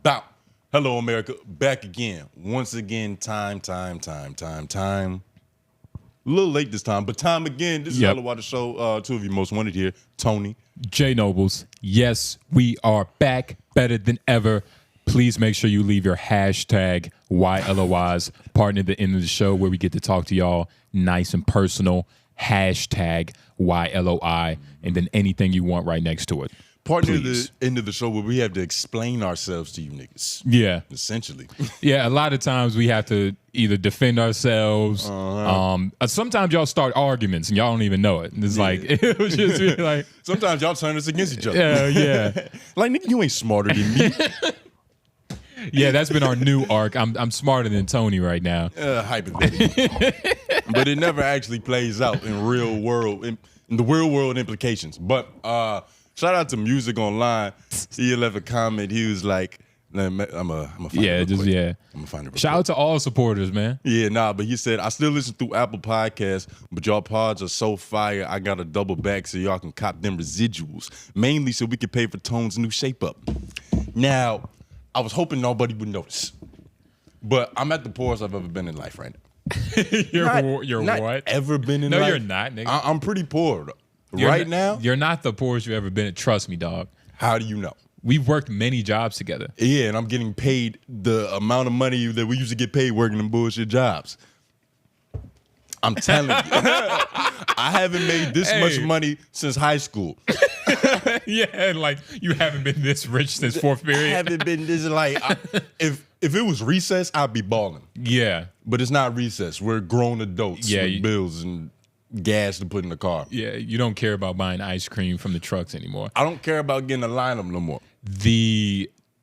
Bow. Hello, America. Back again. Once again, time. A little late this time, but time again. This is Hello Water Show. Two of you most wanted here, Tony. J Nobles. Yes, we are back better than ever. Please make sure you leave your hashtag YLOYs part at the end of the show where we get to talk to y'all nice and personal. Hashtag YLOI and then anything you want right next to it. Part of the end of the show where we have to explain ourselves to you niggas. Yeah. Essentially. Yeah, a lot of times we have to either defend ourselves. Sometimes y'all start arguments and y'all don't even know it. And it's like, it was just really like. Sometimes y'all turn us against each other. Yeah. Like, nigga, you ain't smarter than me. Yeah, that's been our new arc. I'm smarter than Tony right now. Hypothetically. But it never actually plays out in real world, in the real world implications. But shout out to Music Online. He left a comment. He was like, I'm gonna find it real quick. I'm gonna find it real Shout quick. out to all supporters, man. Yeah, but he said, I still listen through Apple Podcasts, but y'all pods are so fire, I gotta double back so y'all can cop them residuals. Mainly so we can pay for Tone's new shape up. Now, I was hoping nobody would notice, but I'm at the poorest I've ever been in life right now. You're not what? Ever been in life? No, you're not, nigga. I'm pretty poor now. You're not the poorest you've ever been. Trust me, dog. How do you know? We've worked many jobs together. Yeah, and I'm getting paid the amount of money that we used to get paid working in bullshit jobs. I'm telling you. I haven't made this much money since high school. Yeah, like you haven't been this rich since fourth period. I haven't been this if it was recess, I'd be balling. Yeah. But it's not recess. We're grown adults with bills and gas to put in the car. Yeah, you don't care about buying ice cream from the trucks anymore. I don't care about getting a lineup no more.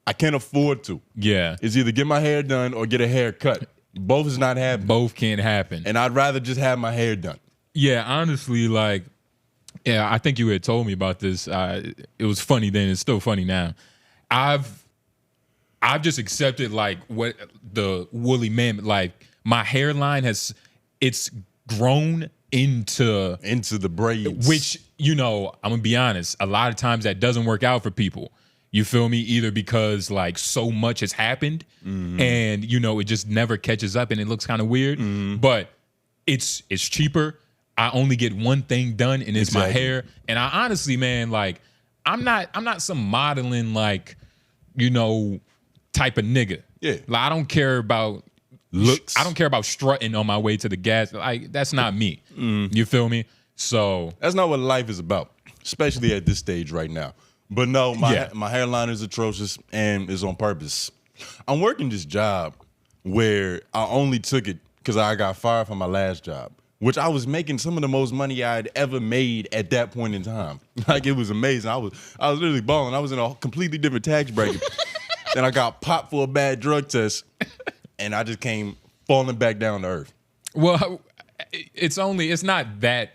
I can't afford to. Yeah. It's either get my hair done or get a haircut. Both is not happening. Both can't happen. And I'd rather just have my hair done. Yeah, honestly, I think you had told me about this. It was funny then. It's still funny now. I've just accepted what the woolly mammoth, my hairline it's grown into the braids. Which, I'm going to be honest, a lot of times that doesn't work out for people. You feel me? Either because so much has happened and it just never catches up and it looks kind of weird. But it's cheaper. I only get one thing done and it's my hair. And I honestly, man, I'm not some modeling type of nigga. Yeah. I don't care about looks. I don't care about strutting on my way to the gas. That's not me. You feel me? So that's not what life is about, especially at this stage right now. But no, my hairline is atrocious and is on purpose. I'm working this job where I only took it because I got fired from my last job, which I was making some of the most money I had ever made at that point in time. It was amazing. I was literally balling. I was in a completely different tax bracket. Then I got popped for a bad drug test, and I just came falling back down to earth. Well, it's not that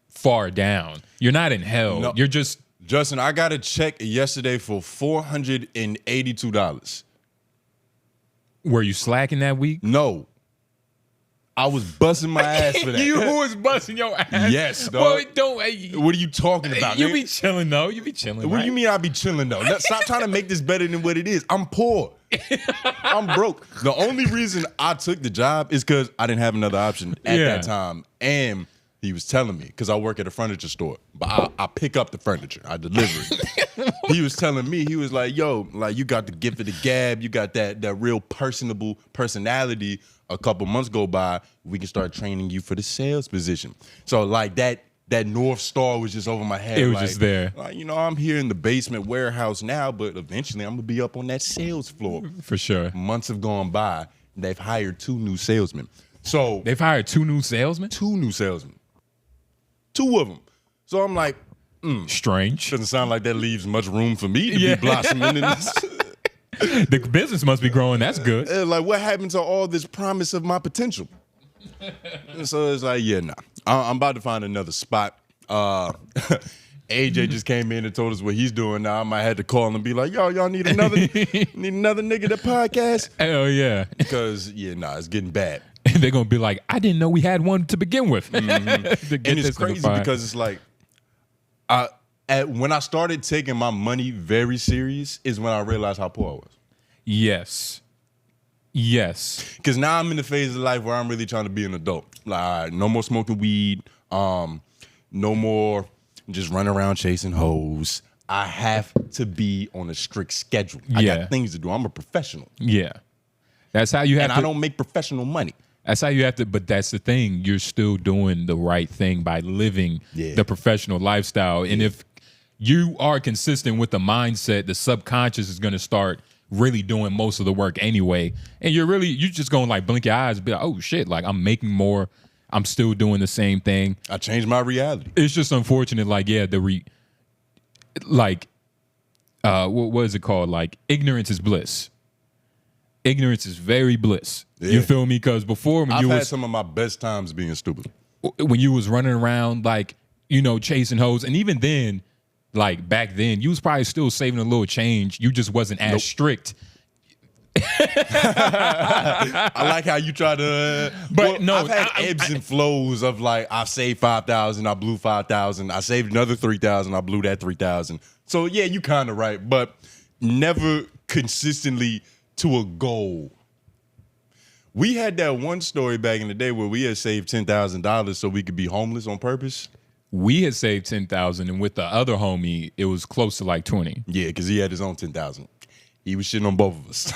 far down. You're not in hell. No. You're just... Justin, I got a check yesterday for $482. Were you slacking that week? No. I was busting my ass for that. You was busting your ass? Yes, dog. Well, what are you talking about? You be chilling, though. You be chilling, What do you mean I be chilling, though? Stop trying to make this better than what it is. I'm poor. I'm broke. The only reason I took the job is because I didn't have another option at that time. And he was telling me, because I work at a furniture store, but I pick up the furniture. I deliver it. He was telling me, he was like, yo, you got the gift of the gab. You got that real personable personality. A couple months go by, we can start training you for the sales position. So that North Star was just over my head. It was just there. I'm here in the basement warehouse now, but eventually I'm going to be up on that sales floor. For sure. Months have gone by. They've hired 2 new salesmen. So they've hired 2 new salesmen? 2 new salesmen. 2 of them. So I'm like, strange. Doesn't sound like that leaves much room for me to be blossoming in this. The business must be growing. That's good. What happened to all this promise of my potential? And so it's like, I'm about to find another spot. AJ just came in and told us what he's doing now. I might have to call him and be like, y'all need another nigga to podcast? Hell yeah. Because, it's getting bad. And they're going to be like, I didn't know we had one to begin with. And it's crazy because it's like, when I started taking my money very serious is when I realized how poor I was. Yes. Because now I'm in the phase of life where I'm really trying to be an adult. Like, all right, no more smoking weed. No more just running around chasing hoes. I have to be on a strict schedule. I got things to do. I'm a professional. Yeah. That's how you have and I don't make professional money. That's how you have to, but that's the thing. You're still doing the right thing by living the professional lifestyle. And if you are consistent with the mindset, the subconscious is going to start really doing most of the work anyway. And you're just going to like blink your eyes and be like, oh shit, like I'm making more. I'm still doing the same thing. I changed my reality. It's just unfortunate. Like, yeah, what is it called? Like ignorance is bliss. Ignorance is very bliss. Yeah. You feel me? Because before when I've had some of my best times being stupid. When you was running around like, you know, chasing hoes. And even then, like back then, you was probably still saving a little change. You just wasn't as strict. I like how you try to. But no, I've had ebbs and flows of like I saved 5,000, I blew 5,000. I saved another 3,000, I blew that 3,000. So yeah, you kind of right, but never consistently to a goal. We had that one story back in the day where we had saved $10,000 so we could be homeless on purpose. We had saved 10,000, and with the other homie, it was close to like 20. Yeah, because he had his own 10,000. He was shitting on both of us,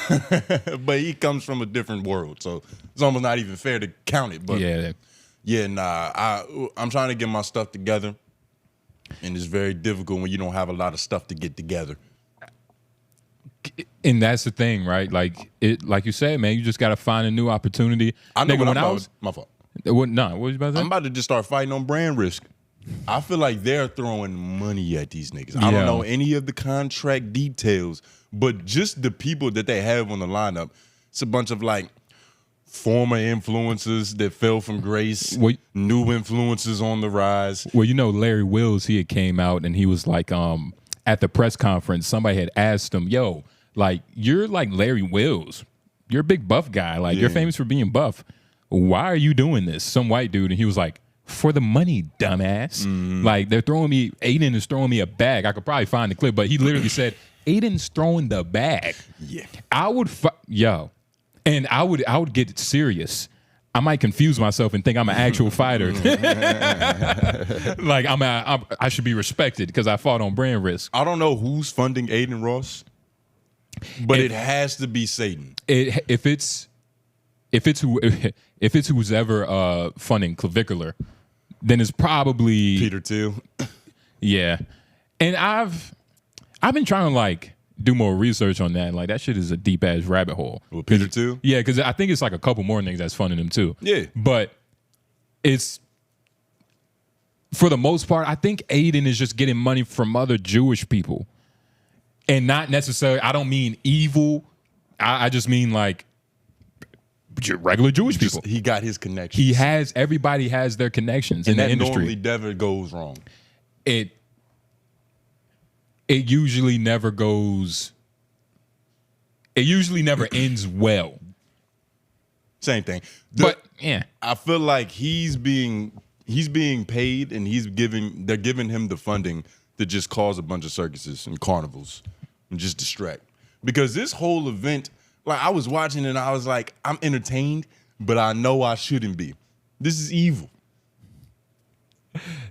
but he comes from a different world, so it's almost not even fair to count it. But I'm trying to get my stuff together, and it's very difficult when you don't have a lot of stuff to get together. And that's the thing, right? Like you said, man, you just got to find a new opportunity. I know when I was my fault. What was you about to say? I'm about to just start fighting on Brandrisk. I feel like they're throwing money at these niggas. I don't know any of the contract details, but just the people that they have on the lineup, it's a bunch of like former influencers that fell from grace, new influencers on the rise. Well, you know, Larry Wills, he had came out and he was like, at the press conference, somebody had asked him, yo, like, you're like Larry Wills. You're a big buff guy. Like, you're famous for being buff. Why are you doing this? Some white dude. And he was like, for the money, dumbass. Like, they're throwing me, Aiden is throwing me a bag. I could probably find the clip, but he literally said, Aiden's throwing the bag. Yeah. I would, and I would get serious. I might confuse myself and think I'm an actual fighter. Like, I should be respected because I fought on Brandrisk. I don't know who's funding Aiden Ross, but it has to be Satan. If it's who's ever funding Clavicular, then it's probably Peter Thiel. Yeah, and I've been trying to like do more research on that. Like that shit is a deep ass rabbit hole. With Peter Thiel? Yeah, because I think it's like a couple more niggas that's funding him too. Yeah, but it's for the most part, I think Aiden is just getting money from other Jewish people, and not necessarily. I don't mean evil. I just mean like regular Jewish people. He got his connections. Everybody has their connections in the industry. And that normally never goes wrong. It usually never goes. It usually never ends well. Same thing. But yeah, I feel like he's being paid and they're giving him the funding to just cause a bunch of circuses and carnivals and just distract. Because this whole event, like I was watching and I was like, I'm entertained, but I know I shouldn't be. This is evil.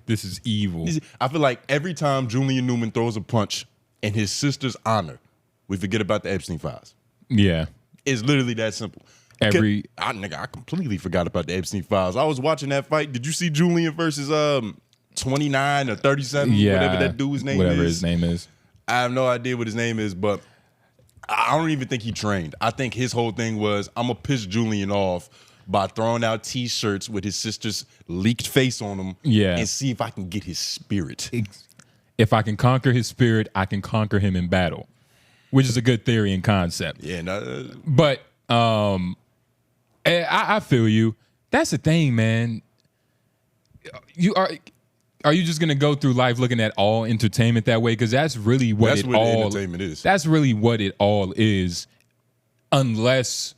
This is evil. I feel like every time Julian Newman throws a punch in his sister's honor, we forget about the Epstein files. Yeah. It's literally that simple. I completely forgot about the Epstein files. I was watching that fight. Did you see Julian versus 29 or 37? Yeah. Whatever that dude's name is. Whatever his name is. I have no idea what his name is, but I don't even think he trained. I think his whole thing was, I'm going to piss Julian off by throwing out T-shirts with his sister's leaked face on them and see if I can get his spirit. If I can conquer his spirit, I can conquer him in battle, which is a good theory and concept. Yeah, but I feel you. That's the thing, man. Are you just gonna go through life looking at all entertainment that way? Because that's really what entertainment is. That's really what it all is, unless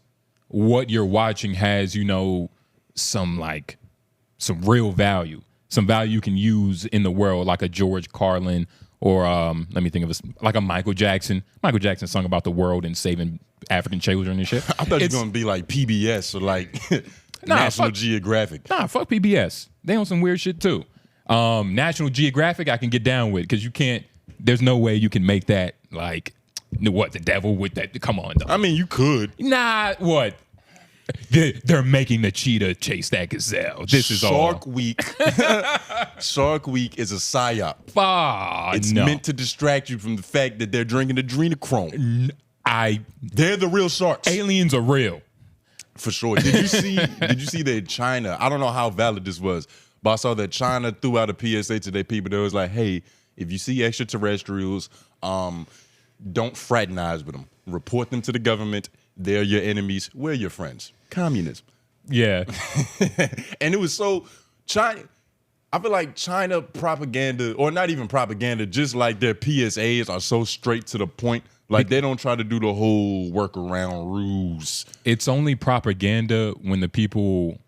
what you're watching has, some real value, some value you can use in the world, like a George Carlin or let me think of like a Michael Jackson. Michael Jackson sung about the world and saving African children and shit. I thought you were gonna be like PBS or like National Geographic. Nah, fuck PBS. They on some weird shit too. National Geographic, I can get down with because you can't. There's no way you can make that like what the devil with that. Come on, dog. I mean, you could. Nah, what? They're making the cheetah chase that gazelle. This is Shark Week. Shark Week is a psyop. It's meant to distract you from the fact that they're drinking adrenochrome. They're the real sharks. Aliens are real. For sure. Did you see that China, I don't know how valid this was, but I saw that China threw out a PSA to their people that was like, hey, if you see extraterrestrials, don't fraternize with them. Report them to the government. They're your enemies. We're your friends. Communism. Yeah. And it was so China. I feel like China propaganda, or not even propaganda, just like their PSAs are so straight to the point. Like they don't try to do the whole workaround ruse. It's only propaganda when the people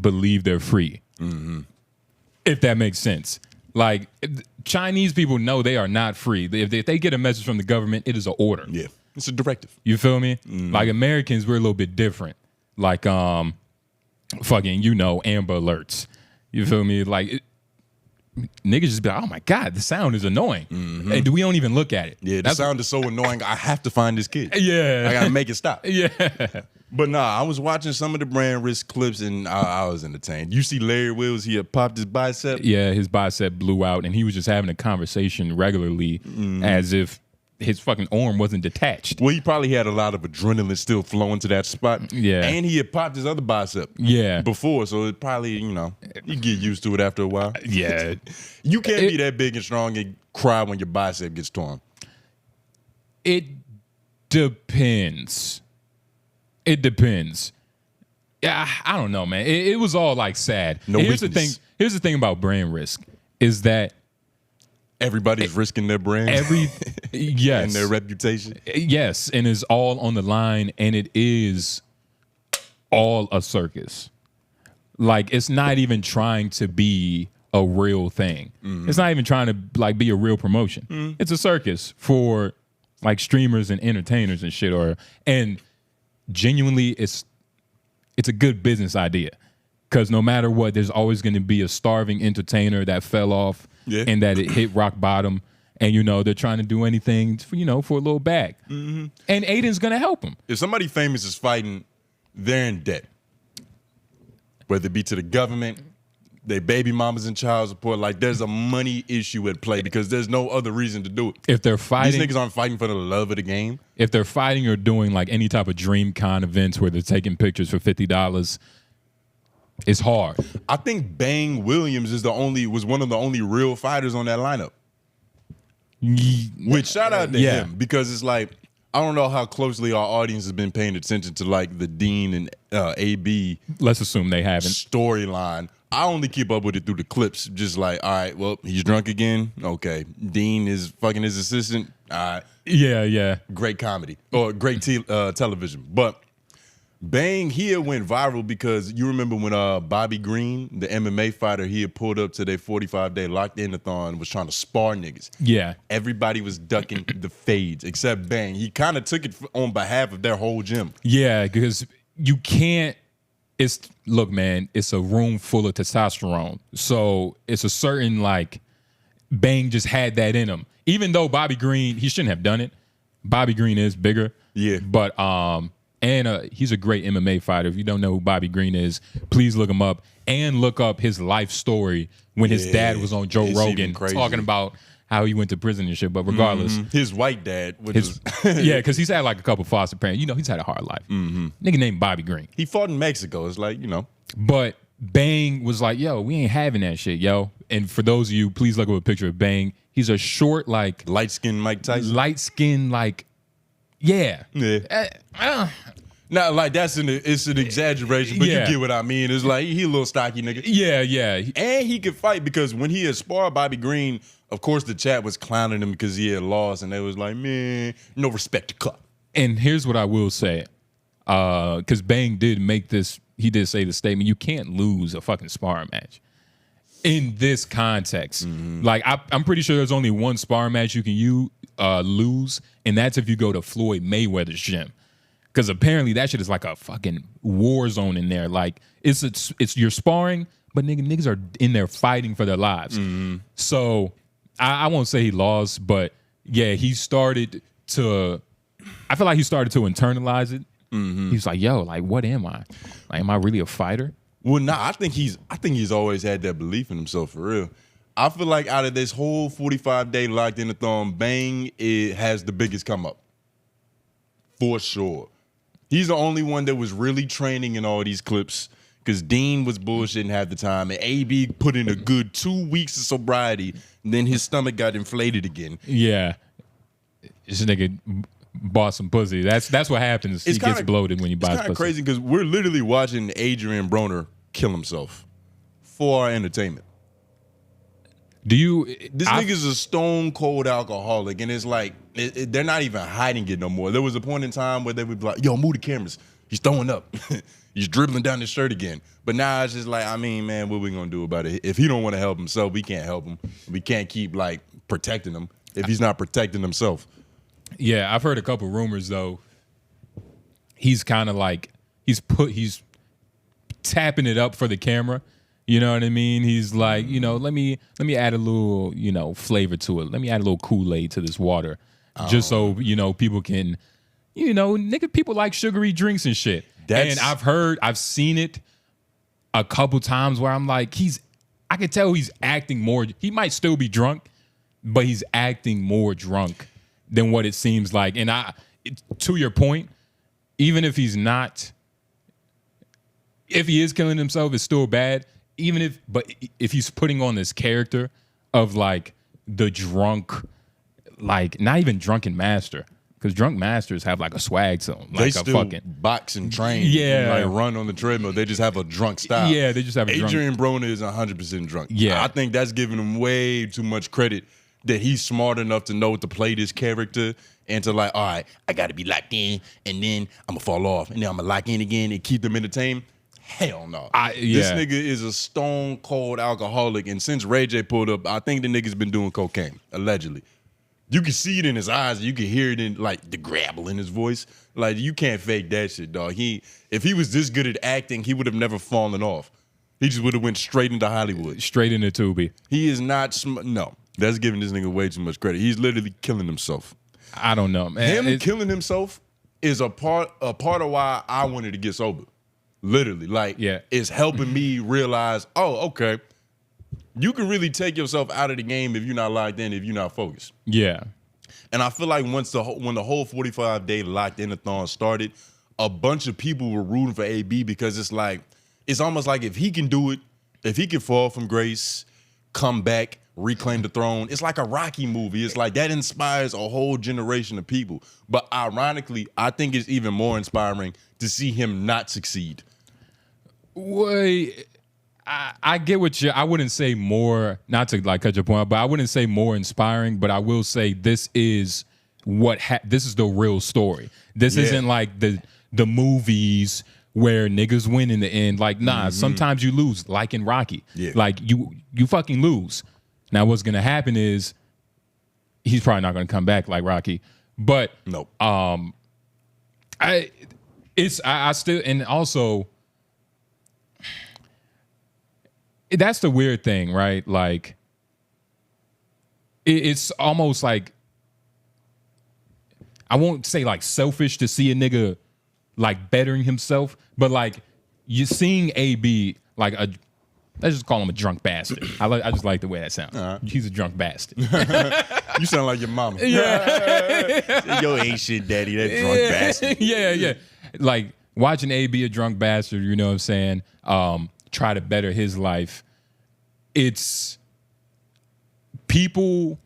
believe they're free. Mm-hmm. If that makes sense. Like Chinese people know they are not free. If they get a message from the government, it is an order. Yeah. It's a directive. You feel me? Mm-hmm. Like Americans, we're a little bit different. Like fucking, Amber Alerts. You feel me? Like niggas just be like, oh my God, the sound is annoying. Mm-hmm. And we don't even look at it. Yeah, the sound is so annoying. I have to find this kid. Yeah. I gotta make it stop. Yeah. But nah, I was watching some of the Brandrisk clips and I was entertained. You see Larry Wills, he had popped his bicep. Yeah, his bicep blew out and he was just having a conversation regularly as if his fucking arm wasn't detached. Well, he probably had a lot of adrenaline still flowing to that spot. Yeah. And he had popped his other bicep. Yeah. Before, so it probably, you get used to it after a while. Yeah. You can't be that big and strong and cry when your bicep gets torn. It depends. It depends. Yeah, I don't know, man. It was all like sad. Here's the thing about Brandrisk is that everybody's risking their brand. Yes. And their reputation. Yes, and it's all on the line, and it is all a circus. Like, it's not even trying to be a real thing. Mm-hmm. It's not even trying to, like, be a real promotion. Mm-hmm. It's a circus for, like, streamers and entertainers and shit. And genuinely, it's a good business idea. Because no matter what, there's always going to be a starving entertainer that fell off. Yeah. And that it hit rock bottom, and they're trying to do anything for a little bag. Mm-hmm. And Aiden's gonna help him. If somebody famous is fighting, they're in debt. Whether it be to the government, their baby mamas and child support, like there's a money issue at play because there's no other reason to do it. If they're fighting, these niggas aren't fighting for the love of the game. If they're fighting or doing like any type of DreamCon events where they're taking pictures for $50. It's hard. I think Bang Williams was one of the only real fighters on that lineup. Which shout out to him because it's like I don't know how closely our audience has been paying attention to like the Dean and AB. Let's assume they haven't storyline. I only keep up with it through the clips. Just like, all right, well, he's drunk again. Okay, Dean is fucking his assistant. All right, yeah. Great comedy or great television, but. Bang here went viral because you remember when Bobby Green, the MMA fighter, he had pulled up to their 45-day locked-in-a-thon and was trying to spar niggas. Yeah. Everybody was ducking the fades except Bang. He kind of took it on behalf of their whole gym. Yeah, because you can't look, man, it's a room full of testosterone. So it's a certain, like, Bang just had that in him. Even though Bobby Green, he shouldn't have done it. Bobby Green is bigger. Yeah. But, and he's a great MMA fighter. If you don't know who Bobby Green is, please look him up and look up his life story when his dad was on Joe Rogan talking about how he went to prison and shit. But regardless. Mm-hmm. His white dad. Yeah, because he's had like a couple foster parents. He's had a hard life. Mm-hmm. Nigga named Bobby Green. He fought in Mexico. It's like, But Bang was like, yo, we ain't having that shit, yo. And for those of you, please look up a picture of Bang. He's a short, like... light-skinned Mike Tyson? Light-skinned, like... Yeah. Now, like it's an exaggeration, but you get what I mean. It's like he a little stocky nigga. Yeah. And he could fight because when he had sparred Bobby Green, of course the chat was clowning him because he had lost, and they was like, man, no respect to Cup. And here's what I will say, because Bang did make this. He did say the statement: you can't lose a fucking sparring match. in this context. Like I'm pretty sure there's only one sparring match you can lose, and that's if you go to Floyd Mayweather's gym. Because apparently that shit is like a fucking war zone in there. Like it's you're sparring, but niggas are in there fighting for their lives. So I won't say he lost, but yeah, he started to. I feel like he started to internalize it. He's like, yo, like what am I? Like, am I really a fighter? Well, nah, I think he's always had that belief in himself for real. I feel like out of this whole 45-day locked in the thumb, Bang has the biggest come up. For sure. He's the only one that was really training in all these clips because Dean was bullshitting half the time, and AB put in a good 2 weeks of sobriety, and then his stomach got inflated again. Yeah. This nigga bought some pussy. That's what happens. He gets bloated when you buy pussy. It's kind of crazy because we're literally watching Adrian Broner kill himself for our entertainment. This nigga's a stone cold alcoholic, and it's like they're not even hiding it no more. There was a point in time where they would be like, "Yo, move the cameras. He's throwing up. He's dribbling down his shirt again." But now it's just like, I mean, man, what we gonna do about it? If he don't want to help himself, we can't help him. We can't keep like protecting him if he's not protecting himself. Yeah, I've heard a couple rumors though. He's kind of like he's tapping it up for the camera. You know what I mean? He's like, let me add a little, flavor to it. Let me add a little Kool-Aid to this water, just so people can, people like sugary drinks and shit. And I've seen it a couple times where I'm like, I can tell he's acting more. He might still be drunk, but he's acting more drunk than what it seems like. And to your point, even if he's not, if he is killing himself, it's still bad. But if he's putting on this character of like the drunk, like not even drunken master, because drunk masters have like a swag to them, like they still box and train, like run on the treadmill. They just have a drunk style. Yeah, they just have a drunk. Adrian Broner is 100% drunk. Yeah, I think that's giving him way too much credit that he's smart enough to know to play this character and to like, all right, I got to be locked in, and then I'm gonna fall off, and then I'm gonna lock in again and keep them entertained. Hell no. This nigga is a stone cold alcoholic, and since Ray J pulled up, I think the nigga's been doing cocaine, allegedly. You can see it in his eyes, you can hear it in like the grabble in his voice. Like you can't fake that shit, dog. If he was this good at acting, he would have never fallen off. He just would have went straight into Hollywood. Straight into Tubi. He is not no. That's giving this nigga way too much credit. He's literally killing himself. I don't know, man. Him killing himself is a part of why I wanted to get sober. Literally, like, it's helping me realize, oh, okay, you can really take yourself out of the game if you're not locked in, if you're not focused. Yeah. And I feel like when the whole 45-day locked in-a-thon started, a bunch of people were rooting for AB because it's almost like if he can do it, if he can fall from grace, come back, reclaim the throne, it's like a Rocky movie. It's like that inspires a whole generation of people. But ironically, I think it's even more inspiring to see him not succeed. Wait, I get what I wouldn't say more, not to like cut your point, but I wouldn't say more inspiring, but I will say this is this is the real story. This isn't like the movies where niggas win in the end. Like, nah, sometimes you lose, like in Rocky. Yeah. Like you fucking lose. Now what's gonna happen is he's probably not gonna come back like Rocky. But nope. I still, and also that's the weird thing, right? Like, it's almost like, I won't say like selfish to see a nigga like bettering himself, but like you're seeing AB like let's just call him a drunk bastard. I just like the way that sounds. He's a drunk bastard. You sound like your mama. Yeah. Yo ain't shit daddy, that drunk bastard. Yeah. Like watching AB a drunk bastard, you know what I'm saying? Try to better his life. It's people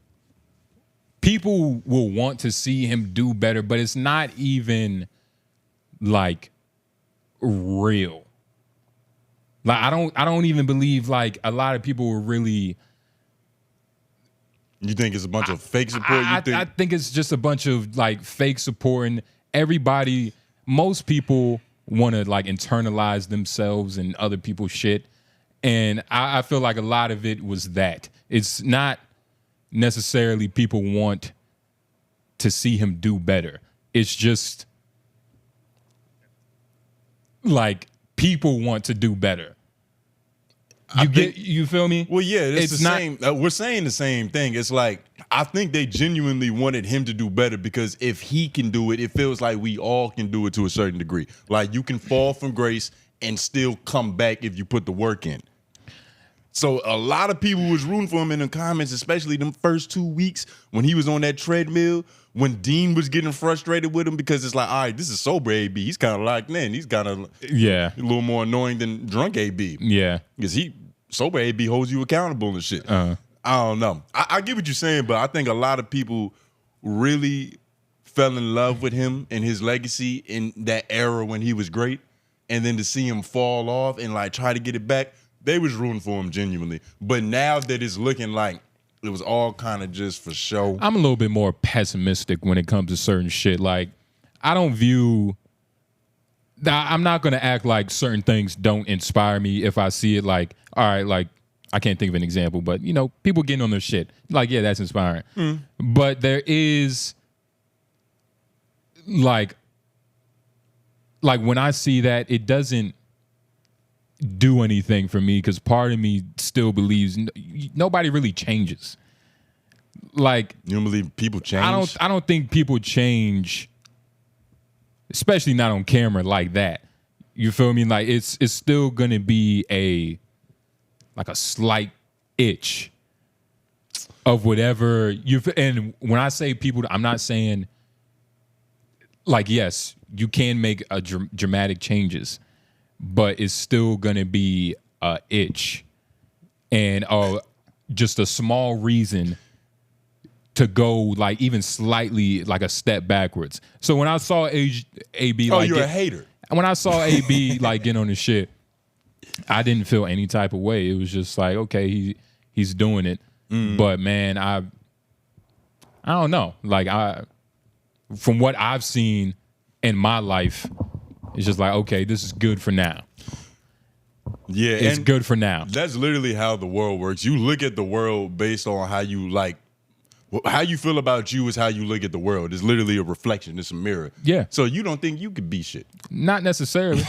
will want to see him do better, but it's not even like real. Like I don't even believe like a lot of people were really. You think it's a bunch of fake support? I think it's just a bunch of like fake support, and everybody, most people want to like internalize themselves and other people's shit, And I feel like a lot of it was that. It's not necessarily people want to see him do better. It's just like people want to do better. You feel me? Well, yeah, it's the same. We're saying the same thing. It's like, I think they genuinely wanted him to do better because if he can do it, it feels like we all can do it to a certain degree. Like, you can fall from grace and still come back if you put the work in. So a lot of people was rooting for him in the comments, especially them first 2 weeks when he was on that treadmill, when Dean was getting frustrated with him because it's like, all right, this is sober AB. He's kind of locked in. He's kind of a little more annoying than drunk AB. Yeah. Because sober AB holds you accountable and shit. I don't know. I get what you're saying, but I think a lot of people really fell in love with him and his legacy in that era when he was great. And then to see him fall off and like try to get it back, they was rooting for him genuinely. But now that it's looking like it was all kind of just for show. I'm a little bit more pessimistic when it comes to certain shit. Like, I don't view... I'm not going to act like certain things don't inspire me if I see it like, all right, like, I can't think of an example, but, you know, people getting on their shit. Like, yeah, that's inspiring. But there is, like when I see that, it doesn't do anything for me because part of me still believes nobody really changes. Like, you don't believe people change? I don't think people change, especially not on camera like that. You feel me? Like, it's still gonna be a slight itch of whatever you. And when I say people, I'm not saying like, yes, you can make a dramatic changes, but it's still gonna be a itch and just a small reason to go like even slightly like a step backwards. So when I saw AB, you're a hater. When I saw AB like getting on the shit, I didn't feel any type of way. It was just like, okay, he's doing it. But man, I don't know. Like, from what I've seen in my life, it's just like, okay, this is good for now. Yeah, it's good for now. That's literally how the world works. You look at the world based on how you like. How you feel about you is how you look at the world. It's literally a reflection. It's a mirror. Yeah. So you don't think you could be shit? Not necessarily.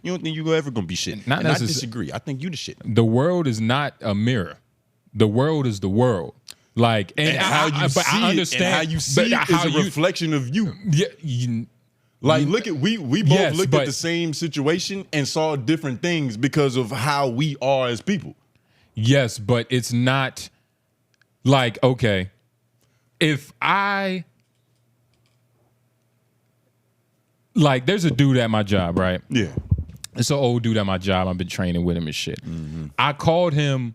You don't think you ever gonna be shit? Not necessarily. I disagree. I think you the shit. The world is not a mirror. The world is the world. Like, and how you see I understand it, and how you see it is a reflection of you. Yeah. Like, look at we both looked at the same situation and saw different things because of how we are as people. Yes, but it's not. Like, okay, if there's a dude at my job, right? Yeah. It's an old dude at my job. I've been training with him and shit. I called him,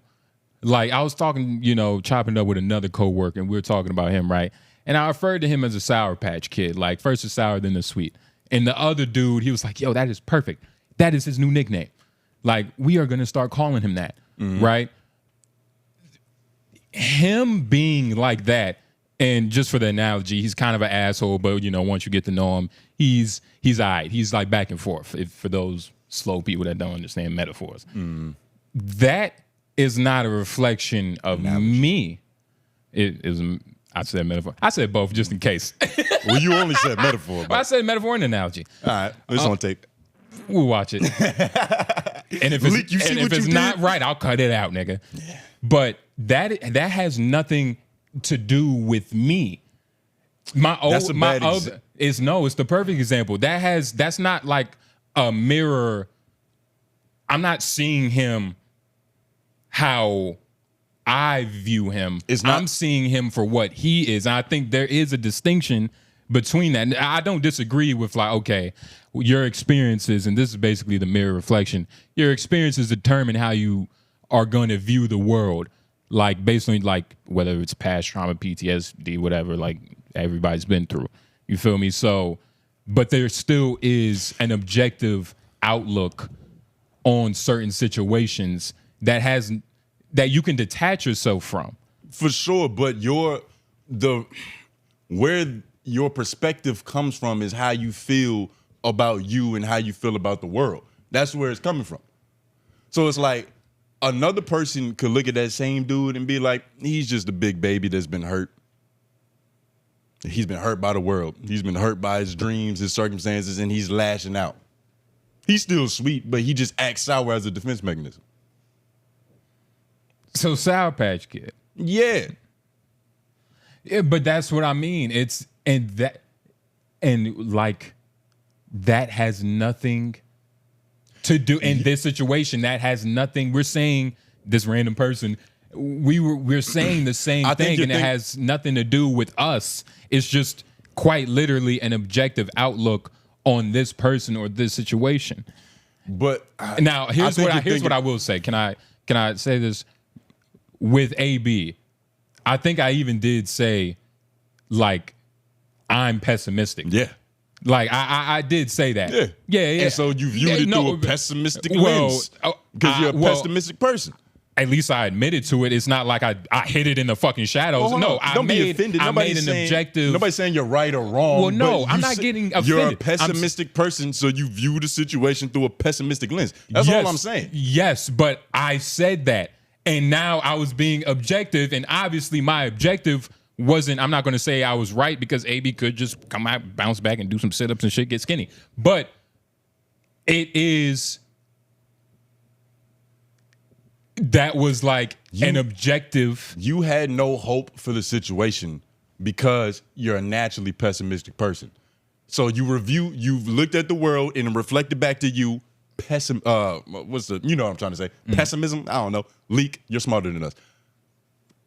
like, I was talking, chopping up with another coworker, and we were talking about him, right? And I referred to him as a Sour Patch Kid, like, first the sour, then the sweet. And the other dude, he was like, yo, that is perfect. That is his new nickname. Like, we are going to start calling him that, right? Him being like that, and just for the analogy, he's kind of an asshole, but once you get to know him, he's all right. He's like back and forth. For those slow people that don't understand metaphors, that is not a reflection of me. It is. I said metaphor. I said both just in case. Well, you only said metaphor. Well, I said metaphor and analogy. All right, it's on tape. We'll watch it. And if it's not right, I'll cut it out, nigga. Yeah. But that has nothing to do with me. It's the perfect example. That's not like a mirror. I'm not seeing him how I view him. I'm seeing him for what he is. And I think there is a distinction between that. And I don't disagree with like, okay, your experiences, and this is basically the mirror reflection, your experiences determine how you are going to view the world. Like, based on, like, whether it's past trauma, PTSD, whatever, like, everybody's been through. You feel me? So, but there still is an objective outlook on certain situations that you can detach yourself from. For sure, but where your perspective comes from is how you feel about you and how you feel about the world. That's where it's coming from. So it's like another person could look at that same dude and be like, he's just a big baby that's been hurt. He's been hurt by the world. He's been hurt by his dreams, his circumstances, and he's lashing out. He's still sweet, but he just acts sour as a defense mechanism. So Sour Patch Kid. Yeah. Yeah, but that's what I mean. That has nothing to do in this situation. That has nothing. We're saying this random person. We're saying the same thing, and it has nothing to do with us. It's just quite literally an objective outlook on this person or this situation. But now here's what I will say. Can I say this with AB? I think I even did say, like, I'm pessimistic. Yeah. Like, I did say that. Yeah. Yeah. And so you viewed it through a pessimistic lens. Because you're a pessimistic person. At least I admitted to it. It's not like I hid it in the fucking shadows. Well, no, don't be offended. I made an objective. Nobody's saying you're right or wrong. Well, no, I'm not getting offended. You're a pessimistic person, so you view the situation through a pessimistic lens. That's all I'm saying. Yes, but I said that. And now I was being objective, and obviously my objective wasn't, I'm not going to say I was right because AB could just come out, bounce back, and do some sit-ups and shit, get skinny. But it is, that was like an objective. You had no hope for the situation because you're a naturally pessimistic person. So you've looked at the world and reflected back to you. You know what I'm trying to say? Pessimism? I don't know. Leak, you're smarter than us.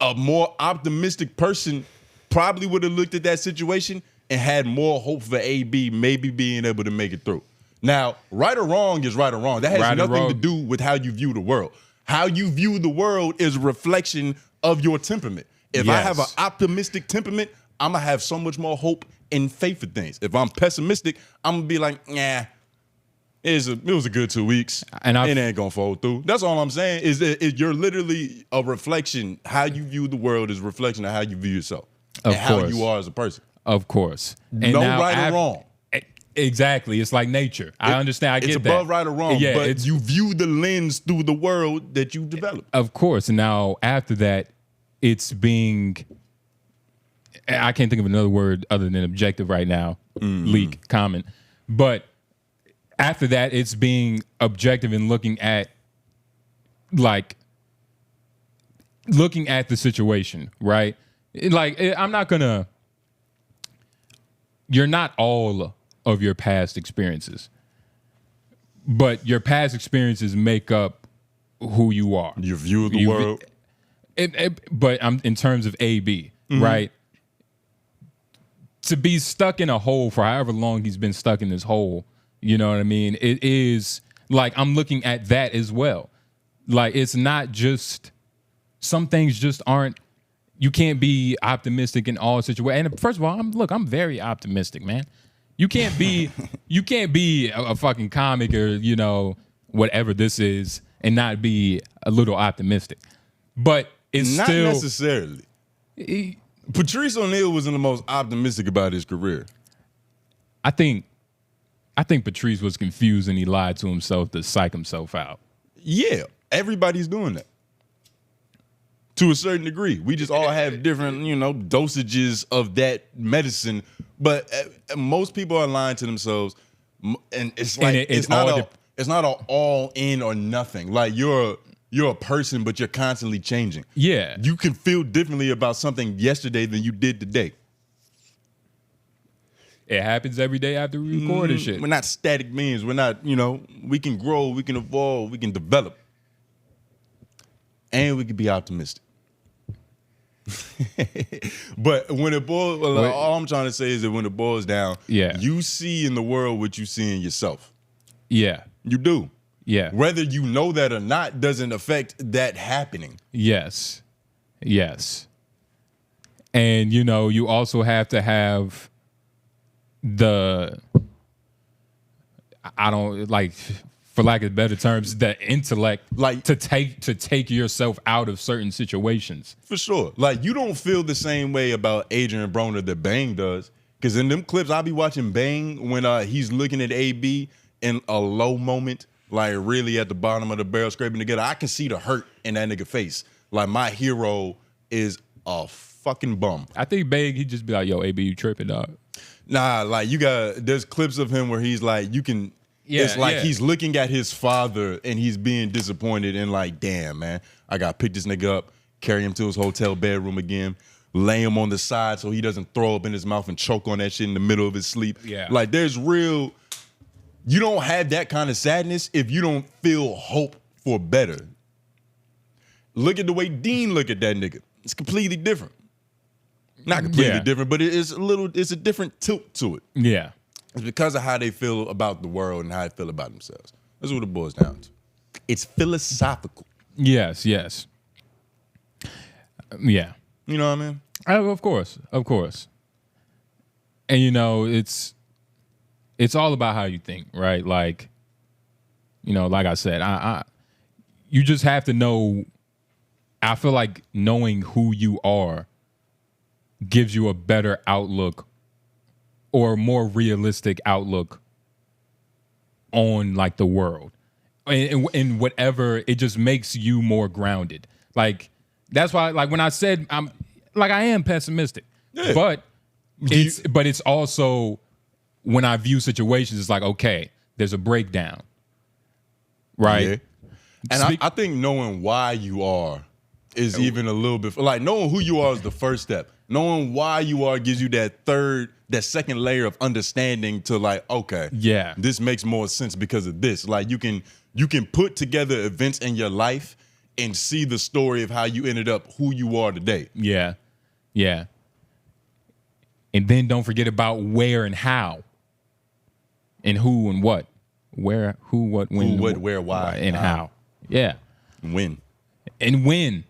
A more optimistic person probably would have looked at that situation and had more hope for AB maybe being able to make it through. Now, right or wrong is right or wrong. That has nothing to do with how you view the world. How you view the world is a reflection of your temperament. If I have an optimistic temperament, I'm going to have so much more hope and faith for things. If I'm pessimistic, I'm going to be like, nah. It was a good 2 weeks, and it ain't gonna fold through. That's all I'm saying. Is that you're literally a reflection. How you view the world is a reflection of how you view yourself and how you are as a person. Of course, and no right or wrong. Exactly, it's like nature. I understand. I get that. It's above right or wrong. Yeah, but you view the lens through the world that you developed. Of course. Now after that, it's being. I can't think of another word other than objective right now. Leak, comment, but. After that, it's being objective and looking at the situation, right? Like, I'm not gonna. You're not all of your past experiences, but your past experiences make up who you are. You view the world. But I'm in terms of AB, right? To be stuck in a hole for however long he's been stuck in this hole. You know what I mean? It is like I'm looking at that as well. Like it's not just some things just aren't. You can't be optimistic in all situations. And first of all, I'm very optimistic, man. You can't be a fucking comic or whatever this is and not be a little optimistic. But it's not still necessarily. Patrice O'Neal wasn't the most optimistic about his career. I think Patrice was confused and he lied to himself to psych himself out. Yeah, everybody's doing that. To a certain degree. We just all have different, dosages of that medicine. But most people are lying to themselves. And it's like, it's not an all in or nothing. Like you're a person, but you're constantly changing. Yeah. You can feel differently about something yesterday than you did today. It happens every day after we record and shit. We're not static beings. We're not, we can grow, we can evolve, we can develop. And we can be optimistic. But when it boils, all I'm trying to say is that when it boils down, you see in the world what you see in yourself. Yeah. You do. Yeah. Whether you know that or not doesn't affect that happening. Yes. Yes. And, you also have to have for lack of better terms, the intellect, like to take yourself out of certain situations. For sure. Like you don't feel the same way about Adrian Broner that Bang does. Because in them clips, I'll be watching Bang when he's looking at AB in a low moment like really at the bottom of the barrel scraping together. I can see the hurt in that nigga face. Like my hero is a fucking bum. I think Big, he'd just be like, yo, AB, you tripping, dog. Nah, like there's clips of him where he's like, it's like he's looking at his father and he's being disappointed and like, damn, man, I got to pick this nigga up, carry him to his hotel bedroom again, lay him on the side so he doesn't throw up in his mouth and choke on that shit in the middle of his sleep. Yeah. Like you don't have that kind of sadness if you don't feel hope for better. Look at the way Dean look at that nigga. It's completely different. Not completely different, but it's a different tilt to it. Yeah. It's because of how they feel about the world and how they feel about themselves. That's what it boils down to. It's philosophical. Yes. Yeah. You know what I mean? Of course. And it's all about how you think, right? Like, like I said, you just have to know. I feel like knowing who you are gives you a better outlook or a more realistic outlook on like the world and whatever. It just makes you more grounded. Like that's why, like when I said I am pessimistic, but it's also when I view situations, it's like, okay, there's a breakdown, right? Yeah. And I think knowing why you are is even a little bit, like knowing who you are is the first step. Knowing why you are gives you that second layer of understanding to like, okay, yeah, this makes more sense because of this. Like you can put together events in your life and see the story of how you ended up who you are today. Yeah. And then don't forget about where and how. And who and what. Where, who, what, when. Who, what, where, why. And how. Yeah. When. And when.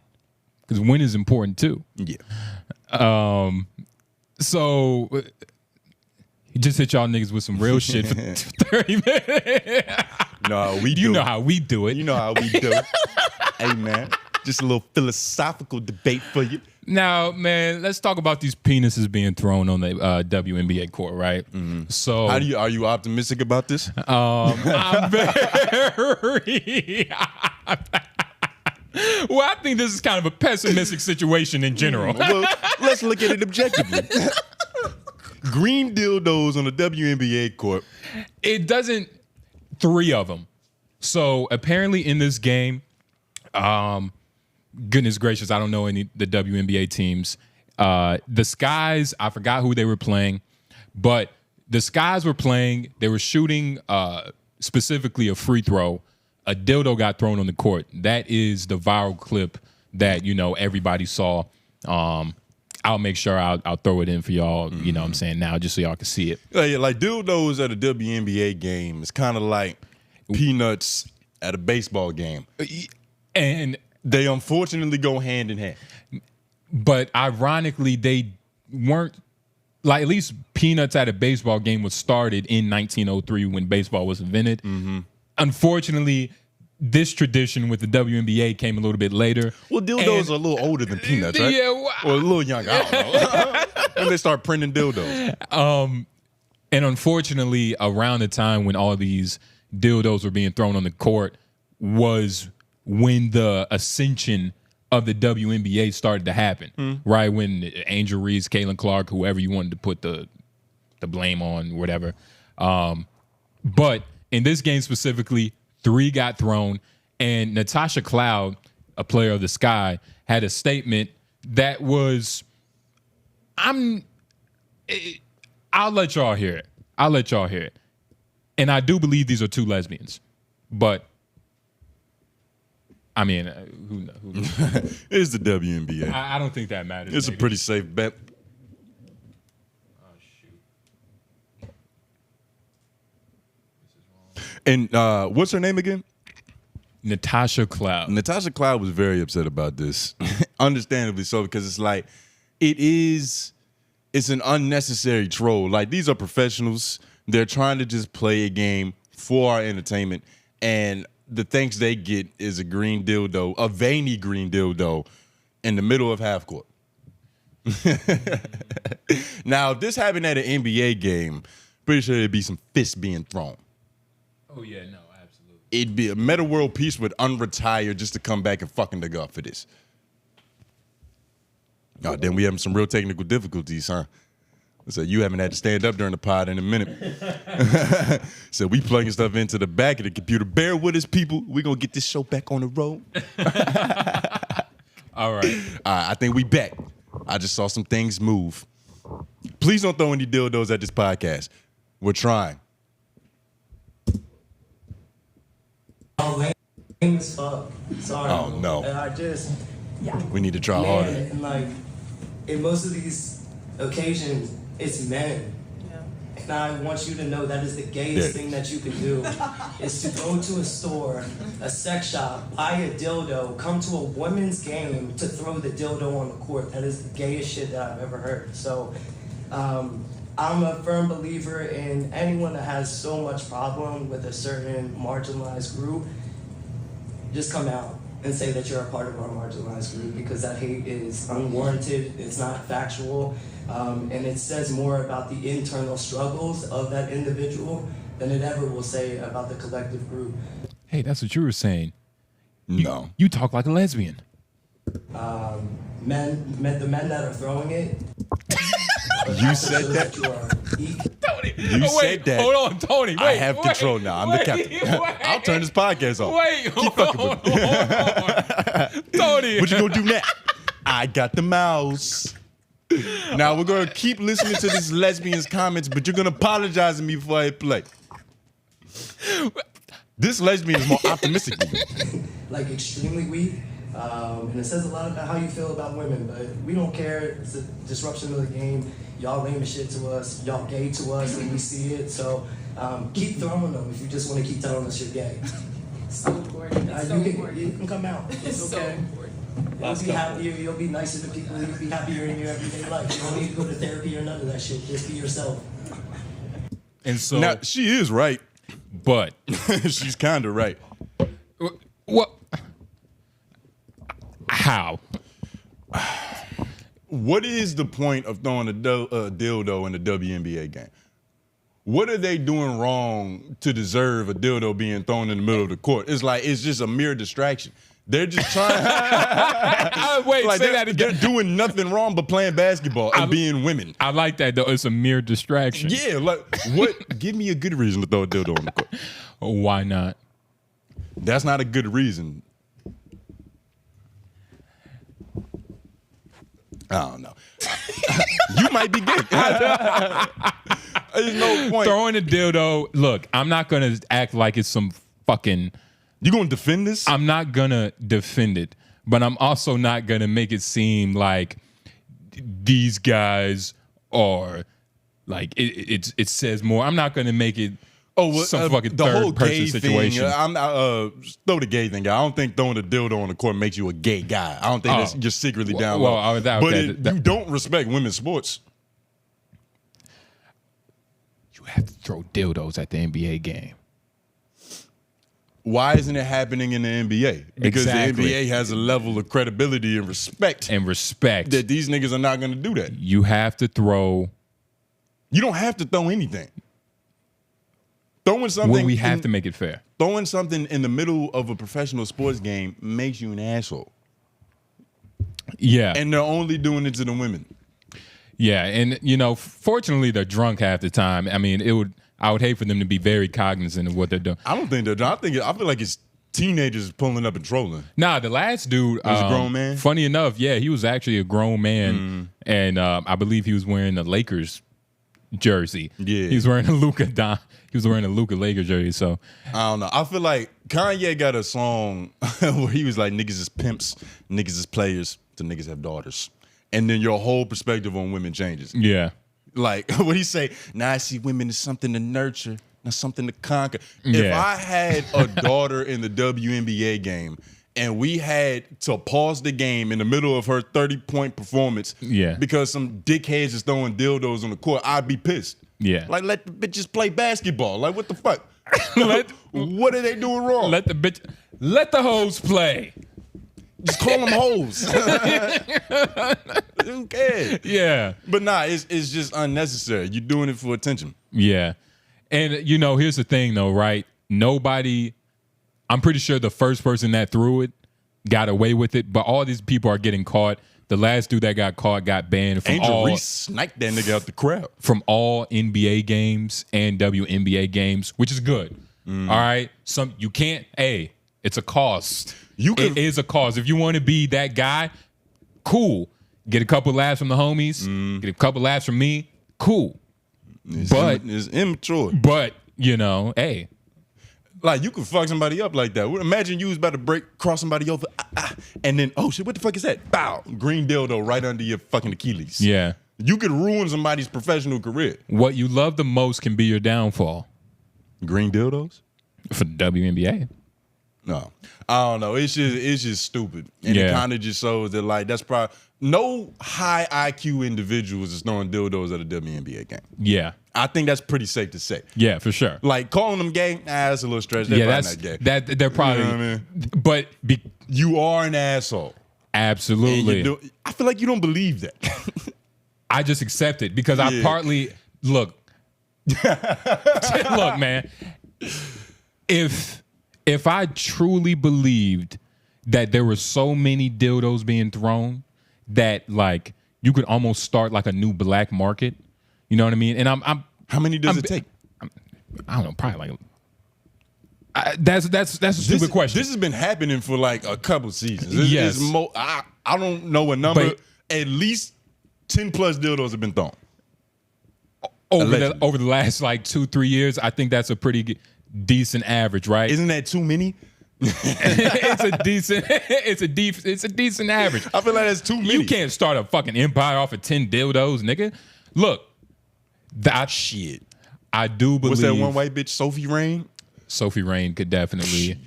Because when is important too. Yeah. So he just hit y'all niggas with some real shit for 30 minutes. No, You know how we do it. You know how we do it. Hey, man. Just a little philosophical debate for you. Now, man, let's talk about these penises being thrown on the WNBA court, right? Mm-hmm. So, are you optimistic about this? I'm very. Well, I think this is kind of a pessimistic situation in general. Well, let's look at it objectively. Green dildos on the WNBA court. It doesn't. 3 of them. So apparently in this game, goodness gracious, I don't know the WNBA teams. The Skies, I forgot who they were playing, but the Skies were playing. They were shooting specifically a free throw. A dildo got thrown on the court. That is the viral clip that everybody saw. I'll make sure I'll throw it in for y'all. You know what I'm saying now, just so y'all can see it. Yeah, like dildos at a WNBA game is kind of like peanuts at a baseball game, and they unfortunately go hand in hand. But ironically, they weren't. Like, at least peanuts at a baseball game was started in 1903 when baseball was invented. Mm-hmm. Unfortunately, this tradition with the WNBA came a little bit later. Well, dildos are a little older than peanuts, right? Yeah, or a little younger. I don't know. When they start printing dildos. And unfortunately, around the time when all these dildos were being thrown on the court was when the ascension of the WNBA started to happen, right? When Angel Reese, Caitlin Clark, whoever you wanted to put the blame on, whatever. But in this game specifically, 3 got thrown, and Natasha Cloud, a player of the Sky, had a statement that was, I'll let y'all hear it. And I do believe these are 2 lesbians, but I mean, who knows? It's the WNBA. I don't think that matters. It's a pretty safe bet. Oh, shoot. And what's her name again? Natasha Cloud. Natasha Cloud was very upset about this. Understandably so, because it's like, it's an unnecessary troll. Like, these are professionals. They're trying to just play a game for our entertainment. And the thanks they get is a green dildo, a veiny green dildo in the middle of half court. Now, if this happened at an NBA game, pretty sure there'd be some fists being thrown. Oh, yeah, no, absolutely. it'd be a meta world peace would unretire just to come back and fucking nigga up for this. Oh, then we having some real technical difficulties, huh? So you haven't had to stand up during the pod in a minute. So we plugging stuff into the back of the computer. Bear with us, people. We're going to get this show back on the road. All right. I think we back. I just saw some things move. Please don't throw any dildos at this podcast. We're trying. Oh, lame as fuck. Sorry. Oh, no. And I just... We need to try man, harder. and like, in most of these occasions, it's men. And I want you to know that is the gayest thing that you can do, is to go to a store, a sex shop, buy a dildo, come to a women's game to throw the dildo on the court. That is the gayest shit that I've ever heard. So, I'm a firm believer in anyone that has so much problem with a certain marginalized group, just come out and say that you're a part of our marginalized group, because that hate is unwarranted, it's not factual, and it says more about the internal struggles of that individual than it ever will say about the collective group. Hey, that's what you were saying. No. You talk like a lesbian. The men that are throwing it. You said that? Tony, You said that. Hold on, Tony. Wait, I have control now. I'm the captain. I'll turn this podcast off. Hold on. Tony. What you gonna do now? I got the mouse. Now we're gonna keep listening to this lesbian's comments, but you're gonna apologize to me before I hit play. This lesbian is more optimistic than you. Like extremely weak. And it says a lot about how you feel about women, but we don't care. It's a disruption of the game. Y'all lame as shit to us. Y'all gay to us, and we see it. So keep throwing them if you just want to keep telling us you're gay. So important. It's so important. You can come out. It's So okay. important. You'll be happier. You'll be nicer to people. You'll be happier in your everyday life. You don't need to go to therapy or none of that shit. Just be yourself. And so, Now she is right. but She's kind of right. what? How? What is the point of throwing a dildo in the WNBA game? What are they doing wrong to deserve a dildo being thrown in the middle of the court? It's like it's just a mere distraction. They're just trying. Wait, like say that again. They're doing nothing wrong but playing basketball and being women. I like that though. It's a mere distraction. Yeah, like what? Give me a good reason to throw a dildo on the court. Why not? That's not a good reason. I don't know. You might be gay. There's no point. Throwing a dildo. Look, I'm not gonna act like it's some fucking. You gonna defend this? I'm not gonna defend it, but I'm also not gonna make it seem like these guys are like it says more. I'm not gonna make it some fucking the whole third person gay situation. thing. I'm throw the gay thing out. I don't think throwing a dildo on the court makes you a gay guy. I don't think that's you're secretly down low. You don't respect women's sports. You have to throw dildos at the NBA game. Why isn't it happening in the NBA? Because Exactly. the NBA has a level of credibility and respect that these niggas are not going to do that. You have to throw. You don't have to throw anything. Throwing something. Well, we have to make it fair. Throwing something in the middle of a professional sports game makes you an asshole. Yeah. And they're only doing it to the women. Yeah, and fortunately they're drunk half the time. I mean, I would hate for them to be very cognizant of what they're doing. I don't think they're drunk. I feel like it's teenagers pulling up and trolling. Nah, the last dude was a grown man. Funny enough, yeah, he was actually a grown man, and I believe he was wearing the Lakers jersey. Yeah, he was wearing a Luka Lakers jersey. So I don't know. I feel like Kanye got a song where he was like, "Niggas is pimps, niggas is players, so niggas have daughters," and then your whole perspective on women changes. Yeah, like what he say? Now I see women as something to nurture, not something to conquer. If I had a daughter in the WNBA game and we had to pause the game in the middle of her 30-point performance because some dickheads is throwing dildos on the court, I'd be pissed. Yeah. Like, let the bitches play basketball. Like, what the fuck? What are they doing wrong? Let the hoes play. Just call them hoes. Who cares? Yeah. But nah, it's just unnecessary. You're doing it for attention. Yeah. And, here's the thing, though, right? Nobody I'm pretty sure the first person that threw it got away with it, but all these people are getting caught. The last dude that got caught got banned from Angel Reese sniped that nigga out the crowd. From all NBA games and WNBA games, which is good. All right? You can't, it's a cost. It is a cost. If you want to be that guy, cool. Get a couple laughs from the homies, get a couple laughs from me, cool. It's immature. But, hey. Like, you could fuck somebody up like that. Imagine you was about to cross somebody over, and then, oh shit, what the fuck is that? Bow, green dildo right under your fucking Achilles. Yeah. You could ruin somebody's professional career. What you love the most can be your downfall. Green dildos? For the WNBA. No. I don't know. It's just stupid. And it kind of just shows that, like, that's probably no high IQ individuals is throwing dildos at a WNBA game. Yeah. I think that's pretty safe to say. Yeah, for sure. Like, calling them gay, that's a little stretch. They're probably not gay. They're probably, you know what I mean? But you are an asshole. Absolutely. I feel like you don't believe that. I just accept it because I partly look, man. If I truly believed that there were so many dildos being thrown that, like, you could almost start like a new black market, you know what I mean? And I'm how many does it take? I don't know, probably like that's a stupid question. This has been happening for like a couple seasons. Yes. I don't know a number. But at least 10 plus dildos have been thrown. Over the last like 2-3 years, I think that's a pretty decent average, right? Isn't that too many? it's a decent average. I feel like that's too many. You can't start a fucking empire off of 10 dildos, nigga. Look, shit. I do believe. What's that one white bitch, Sophie Rain? Sophie Rain could definitely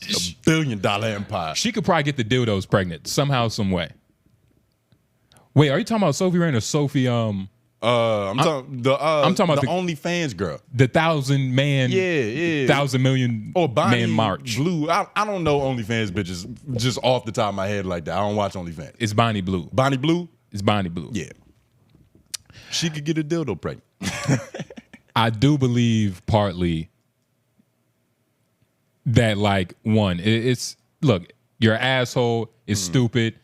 $1 billion empire. She could probably get the dildos pregnant somehow, some way. Wait, are you talking about Sophie Rain or Sophie? I'm talking about the OnlyFans girl, the 1,000 man, 1,000 million or Bonnie man march. Blue. I don't know OnlyFans bitches just off the top of my head like that. I don't watch OnlyFans. It's Bonnie Blue. Bonnie Blue. It's Bonnie Blue. Yeah, she could get a dildo pregnant. I do believe partly that, like, it's look, you're an asshole. It's stupid.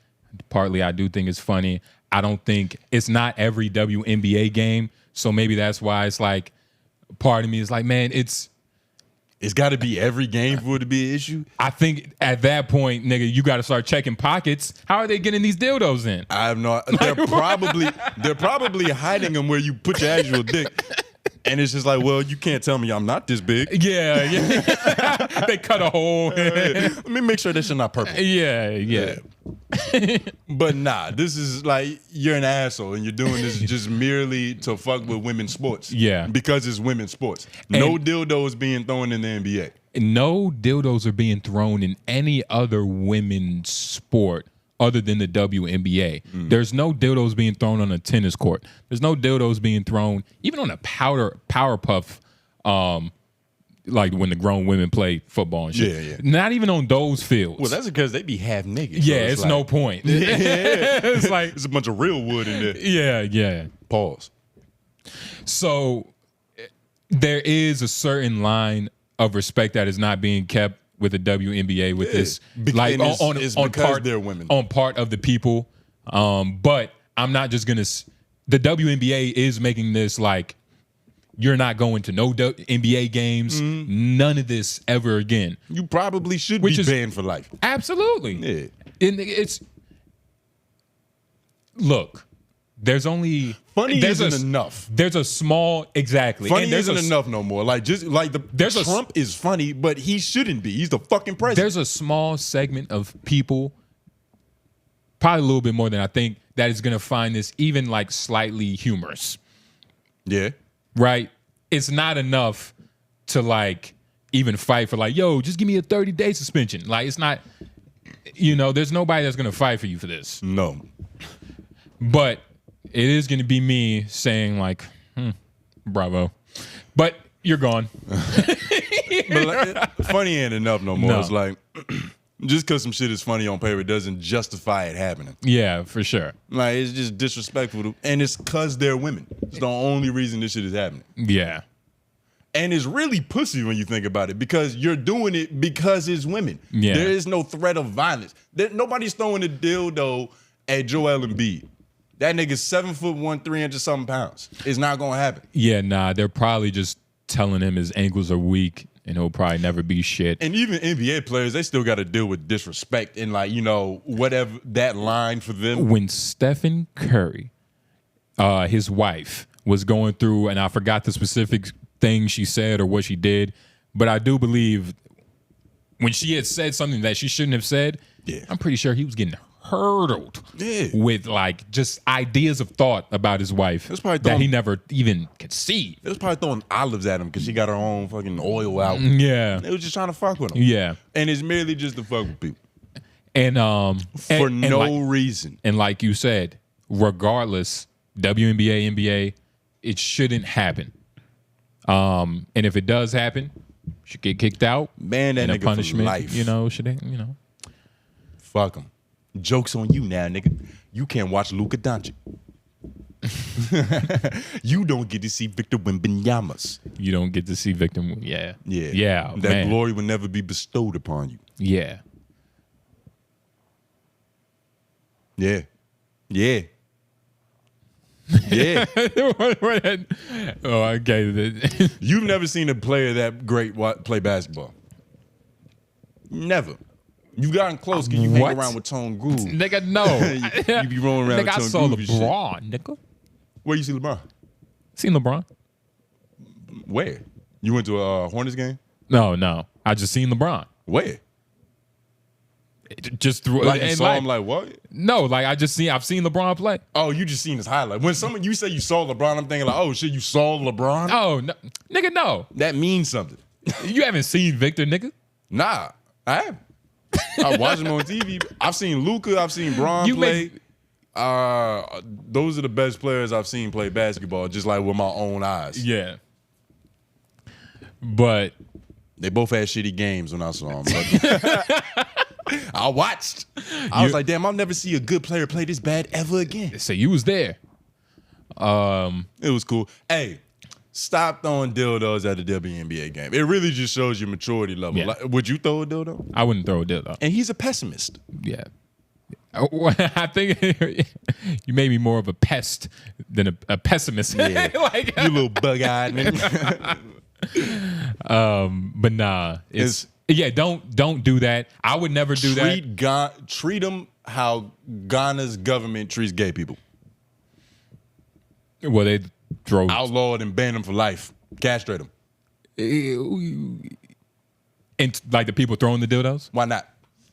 Partly, I do think it's funny. I don't think it's not every WNBA game, so maybe that's why it's like, part of me is like, man, it's got to be every game for it to be an issue. I think at that point, nigga, you got to start checking pockets. How are they getting these dildos in? I have no. They're probably hiding them where you put your actual dick. And it's just like, well, you can't tell me I'm not this big. Yeah. They cut a hole. Let me make sure this shit not purple. Yeah. But nah, this is like, you're an asshole and you're doing this just merely to fuck with women's sports. Yeah. Because it's women's sports. No dildos being thrown in the NBA. No dildos are being thrown in any other women's sport other than the WNBA. There's no dildos being thrown on a tennis court. There's no dildos being thrown even on a power puff, like when the grown women play football and shit. Yeah. Not even on those fields. Well, that's because they be half naked. Yeah, so it's like, no point. It's like it's a bunch of real wood in there. Yeah. Pause. So there is a certain line of respect that is not being kept with the WNBA with this, like on part they're women, on part of the people. But I'm not just gonna. The WNBA is making this like, you're not going to no NBA games, none of this ever again. You probably should be banned for life. Absolutely. Yeah. And look. There's only funny isn't enough. There's a small exactly. Funny isn't enough no more. Like just like Trump is funny, but he shouldn't be. He's the fucking president. There's a small segment of people, probably a little bit more than I think, that is gonna find this even like slightly humorous. Yeah. Right? It's not enough to like even fight for like, yo, just give me a 30-day suspension. Like it's not, there's nobody that's gonna fight for you for this. No. But it is going to be me saying like, bravo. But you're gone. But like, funny ain't enough no more. No. It's like, just because some shit is funny on paper doesn't justify it happening. Yeah, for sure. Like, it's just disrespectful. And it's because they're women. It's the only reason this shit is happening. Yeah. And it's really pussy when you think about it because you're doing it because it's women. Yeah. There is no threat of violence. Nobody's throwing a dildo at Joel Embiid. That nigga's 7'1", 300-something pounds. It's not gonna happen. Yeah, nah, they're probably just telling him his ankles are weak and he'll probably never be shit. And even NBA players, they still got to deal with disrespect and whatever that line for them. When Stephen Curry, his wife, was going through, and I forgot the specific thing she said or what she did, but I do believe when she had said something that she shouldn't have said, I'm pretty sure he was getting hurtled with just ideas of thought about his wife that he never even conceived. It was probably throwing olives at him because she got her own fucking oil out. Yeah. They was just trying to fuck with him. Yeah. And it's merely just to fuck with people. And for no reason. And like you said, regardless, WNBA, NBA, it shouldn't happen. And if it does happen, should get kicked out. Man, that nigga punishment, for life. Fuck him. Joke's on you now, nigga. You can't watch Luka Doncic. You don't get to see Victor Wembanyama. You don't get to see Victor. Yeah. That glory will never be bestowed upon you. Yeah. Yeah. Yeah. Oh, okay. You've never seen a player that great play basketball. Never. You've gotten close because you hang around with Tone Groove. Nigga, no. You be rolling around with Tone Groove. I saw LeBron, nigga. Where you see LeBron? Seen LeBron. Where? You went to a Hornets game? No. I just seen LeBron. Where? Just through you saw him like what? No, I've seen LeBron play. Oh, you just seen his highlight. When someone you say you saw LeBron, I'm thinking like, oh shit, you saw LeBron? Oh no. Nigga, no. That means something. You haven't seen Victor, nigga? Nah, I haven't. I watch him on TV. I've seen Luka, I've seen Bron play. Those are the best players I've seen play basketball, just like with my own eyes. Yeah. But they both had shitty games when I saw them. I watched. I was like, damn, I'll never see a good player play this bad ever again. So you was there. It was cool. Hey, stop throwing dildos at the WNBA game. It really just shows your maturity level. Yeah. Would you throw a dildo? I wouldn't throw a dildo. And he's a pessimist. Yeah. I think you made me more of a pest than a pessimist. Yeah. You little bug-eyed nigga. But nah, don't do that. I would never do that. Treat them how Ghana's government treats gay people. Well, they drove outlawed and banned them for life. Castrate them. And like the people throwing the dildos? Why not?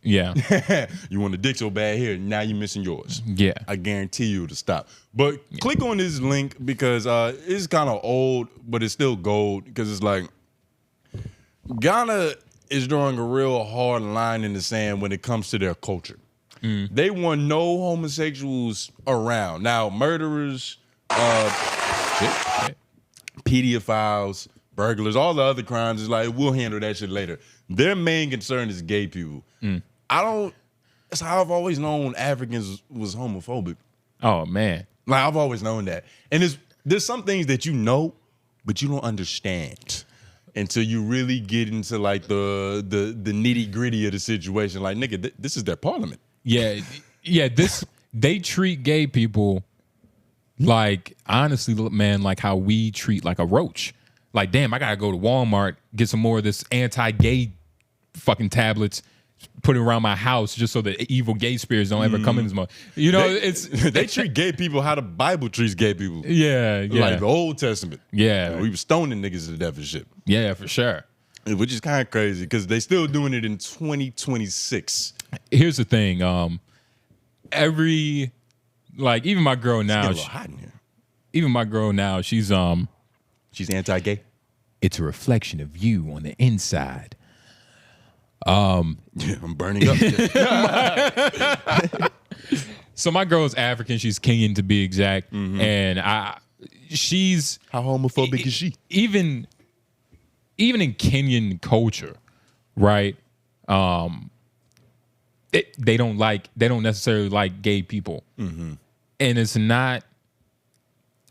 Yeah. You want the dick so bad here, now you're missing yours. Yeah. I guarantee you to stop. But click on this link because it's kind of old, but it's still gold because it's like Ghana is drawing a real hard line in the sand when it comes to their culture. They want no homosexuals around. Now, murderers, pedophiles, burglars, all the other crimes is like, we'll handle that shit later. Their main concern is gay people. That's how I've always known Africans was homophobic. Oh, man. Like, I've always known that. And there's some things that you know, but you don't understand until you really get into like the nitty gritty of the situation. Like, nigga, this is their parliament. Yeah. They treat gay people like, honestly, man, like how we treat like a roach. Like, damn, I gotta go to Walmart, get some more of this anti-gay fucking tablets, put it around my house just so the evil gay spirits don't ever come in this month. You know, they treat gay people how the Bible treats gay people. Yeah. Like the Old Testament. Yeah. We were stoning niggas to death and shit. Yeah, for sure. Which is kind of crazy because they still doing it in 2026. Here's the thing. Even my girl now. It's getting a little hot in here. Even my girl now, she's anti-gay. It's a reflection of you on the inside. Yeah, I'm burning up. So my girl's African. She's Kenyan to be exact. And she's how homophobic is she? Even in Kenyan culture, right? They don't necessarily like gay people, and it's not.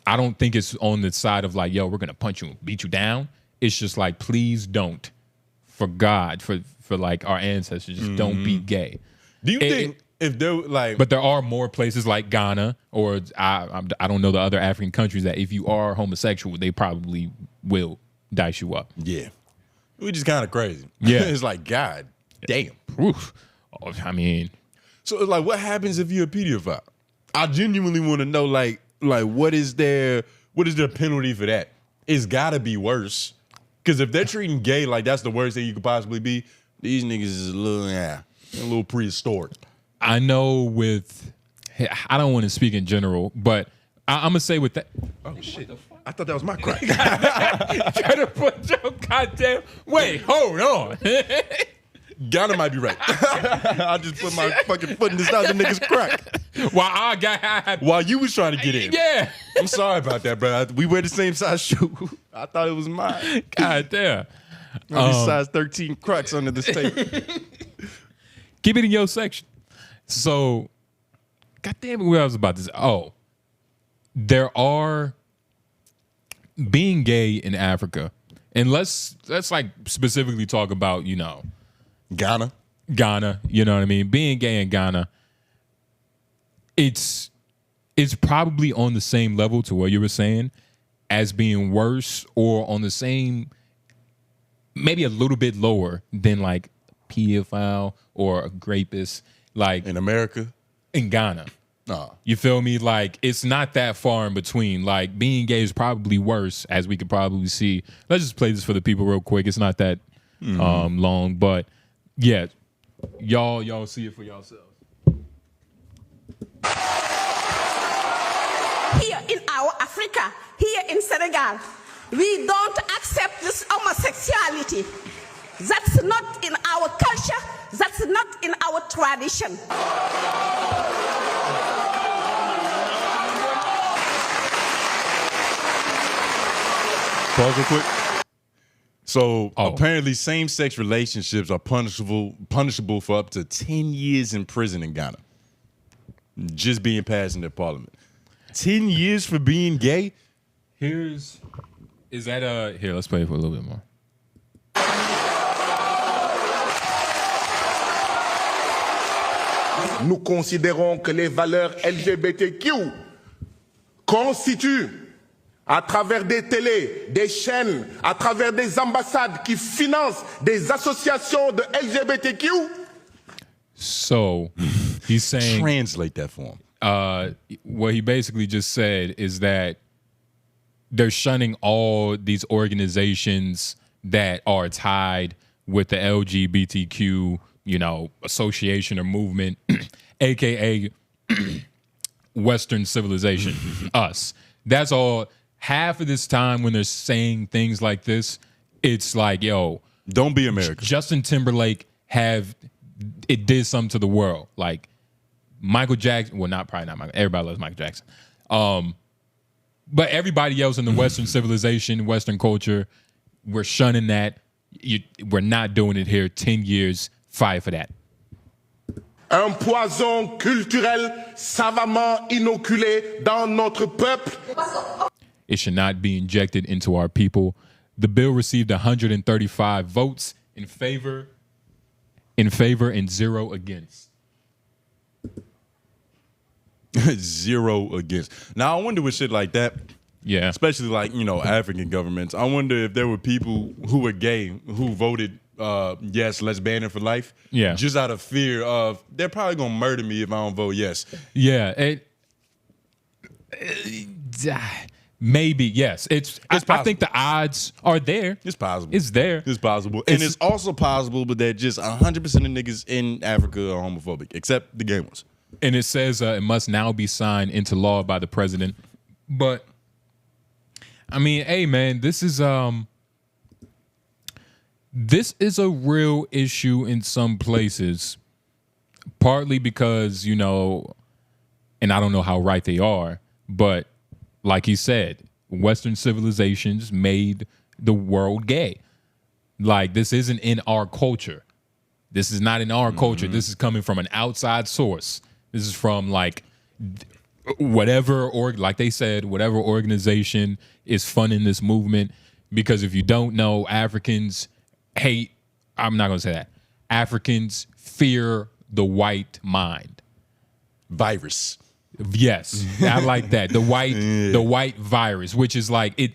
I don't think it's on the side of like, yo, we're gonna punch you and beat you down. it's just like, please don't, for God, for like our ancestors, just don't be gay. Do you think if they're like, but there are more places like Ghana, or I don't know the other African countries, that if you are homosexual, they probably will dice you up. Yeah, which is kind of crazy. Yeah. It's like, God damn. Oof. I mean, so it's like, what happens if you're a pedophile? I genuinely want to know, like what is their penalty for that? It's gotta be worse. Because if they're treating gay like that's the worst thing you could possibly be, these niggas is a little prehistoric. I know I don't want to speak in general, but I'm gonna say with that. Oh shit! I thought that was my crack. Try to put your goddamn. Wait, hold on. Ghana might be right. I just put my fucking foot in this other nigga's crack. While you was trying to get in. Yeah. I'm sorry about that, bro. We wear the same size shoe. I thought it was mine. God damn. Size 13 cracks under this table. Keep it in your section. So, God damn it, what I was about to say. Oh, there are being gay in Africa, and let's like specifically talk about, Ghana, you know what I mean? Being gay in Ghana, it's probably on the same level to what you were saying as being worse, or on the same, maybe a little bit lower than like pedophile or a rapist, like in America, in Ghana. You feel me? Like, it's not that far in between. Like, being gay is probably worse, as we could probably see. Let's just play this for the people real quick. It's not that long, but yeah, y'all see it for yourselves. Here in our Africa, here in Senegal, we don't accept this homosexuality. That's not in our culture. That's not in our tradition. Pause real quick. So apparently same-sex relationships are punishable for up to 10 years in prison in Ghana. Just being passed in their parliament. 10 years for being gay? Here, let's play it for a little bit more. Nous considérons que les valeurs LGBTQ constituent, à travers des télés, des chaînes, à travers des ambassades qui financent des associations de LGBTQ. So, he's saying... Translate that for him. What he basically just said is that they're shunning all these organizations that are tied with the LGBTQ, association or movement, aka Western civilization, us. That's all. Half of this time when they're saying things like this, it's like, yo, don't be American. Justin Timberlake did something to the world. Like Michael Jackson, well, probably not Michael. Everybody loves Michael Jackson. But everybody else in the Western civilization, Western culture, we're shunning that. We're not doing it here. 10 years, fight for that. Un poison culturel savamment inoculé dans notre peuple. It should not be injected into our people. The bill received 135 votes in favor and 0 against. 0 against. Now, I wonder with shit like that, yeah, especially like, African governments, I wonder if there were people who were gay who voted, yes, let's ban it for life. Yeah. Just out of fear of, they're probably going to murder me if I don't vote yes. Yeah. Maybe, yes. I think the odds are there. It's possible. It's there. It's possible. And it's also possible, but that just 100% of niggas in Africa are homophobic, except the gay ones. And it says it must now be signed into law by the president. But, I mean, hey, man, this is a real issue in some places, partly because, and I don't know how right they are, but like he said, Western civilizations made the world gay. Like, this isn't in our culture. This is not in our culture. This is coming from an outside source. This is from like whatever, or like they said, whatever organization is funding this movement. because if you don't know, Africans hate. I'm not gonna say that. Africans fear the white mind. Virus. Yes, I like that. The white virus, which is like it.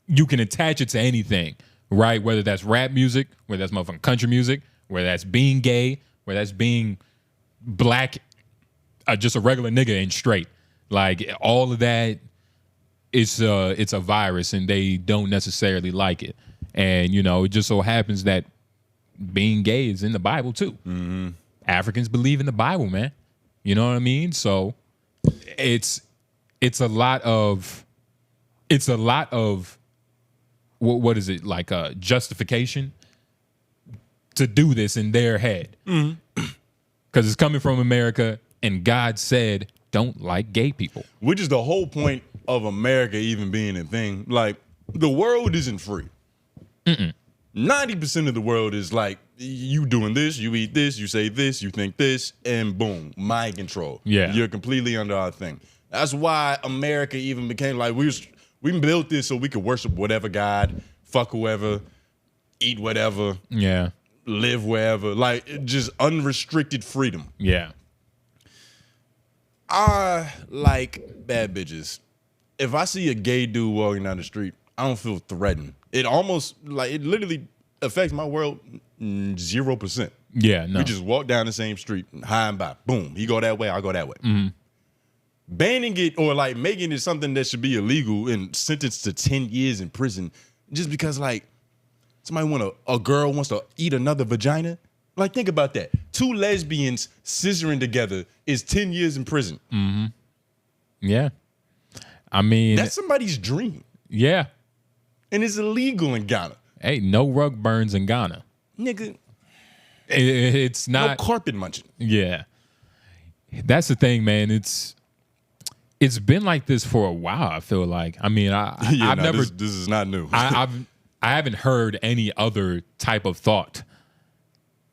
You can attach it to anything, right? Whether that's rap music, whether that's motherfucking country music, whether that's being gay, whether that's being black, just a regular nigga and straight. Like all of that, it's a virus, and they don't necessarily like it. And you know, it just so happens that being gay is in the Bible too. Mm-hmm. Africans believe in the Bible, man. You know what I mean? So it's a lot of what is it, like a justification to do this in their head. Because it's coming from America, and God said don't like gay people. Which is the whole point of America even being a thing. Like, the world isn't free. 90% of the world is like, you doing this, you eat this, you say this, you think this, and boom, mind control. Yeah. You're completely under our thing. That's why America even became like, we built this so we could worship whatever God, fuck whoever, eat whatever, Yeah. live wherever. Like, just unrestricted freedom. Yeah. I like bad bitches. If I see a gay dude walking down the street, I don't feel threatened. It almost, like, it literally affects my world 0%. Yeah, no. We just walk down the same street, high and by. Boom. He go that way, I go that way. Banning it or like making it something that should be illegal and sentenced to 10 years in prison just because, like, a girl wants to eat another vagina. Like, think about that. 2 lesbians scissoring together is 10 years in prison. Yeah. I mean, That's somebody's dream. yeah. And it's illegal in Ghana. Hey, no rug burns in Ghana. Nigga, It's no not. carpet munching. Yeah. That's the thing, man. It's been like this for a while, I feel like. I mean, I've never. This is not new. I haven't heard any other type of thought,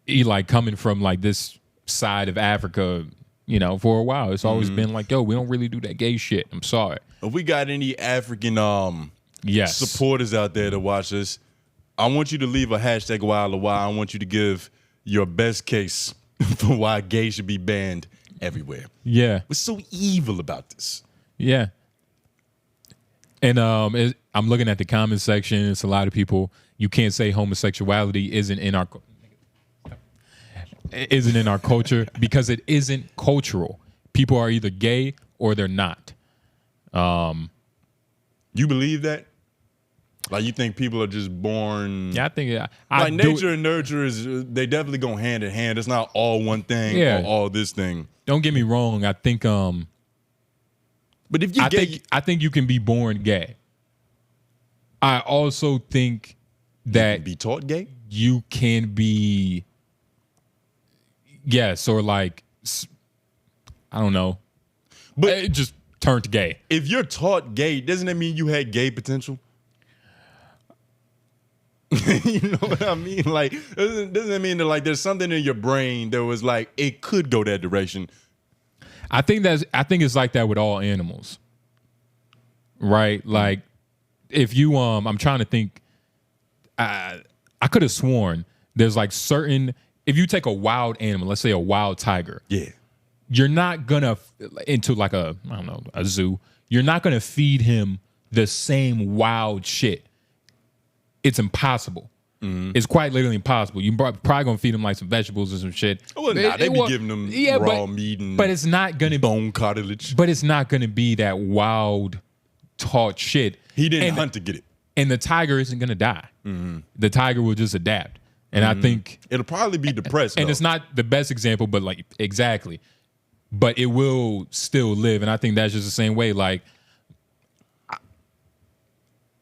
like coming from like this side of Africa, you know, for a while. It's always been like, yo, we don't really do that gay shit. I'm sorry. If we got any African Yes. supporters out there to watch us, I want you to leave a hashtag Wild or Wild. I want you to give your best case for why gay should be banned everywhere. Yeah. What's so evil about this? Yeah. And I'm looking at the comment section. It's a lot of people. You can't say homosexuality isn't in our culture because it isn't cultural. People are either gay or they're not. You believe that? Like, you think people are just born? Yeah, I think Like, nature and nurture they definitely go hand in hand. It's not all one thing or all this thing. Don't get me wrong. I think But if you I think you can be born gay. I also think that be taught gay? you can be, yes, or like, I don't know, But it just turned gay. if you're taught gay, doesn't that mean you had gay potential? You know what I mean? Like, doesn't that mean that, like, there's something in your brain that was like, it could go that direction? I think it's like that with all animals, right? Like, if you I'm trying to think. I could have sworn there's like certain. If you take a wild animal, let's say a wild tiger, Yeah. you're not gonna into like a zoo. You're not gonna feed him the same wild shit. It's impossible. It's quite literally impossible. You probably gonna feed him like some vegetables or some shit. Well, they be giving them raw meat and but it's not gonna be bone cartilage. But it's not gonna be that wild taught shit. He didn't hunt to get it. And the tiger isn't gonna die. The tiger will just adapt. And I think It'll probably be depressed. and though. it's not the best example, but like exactly. But it will still live. And I think that's just the same way. Like,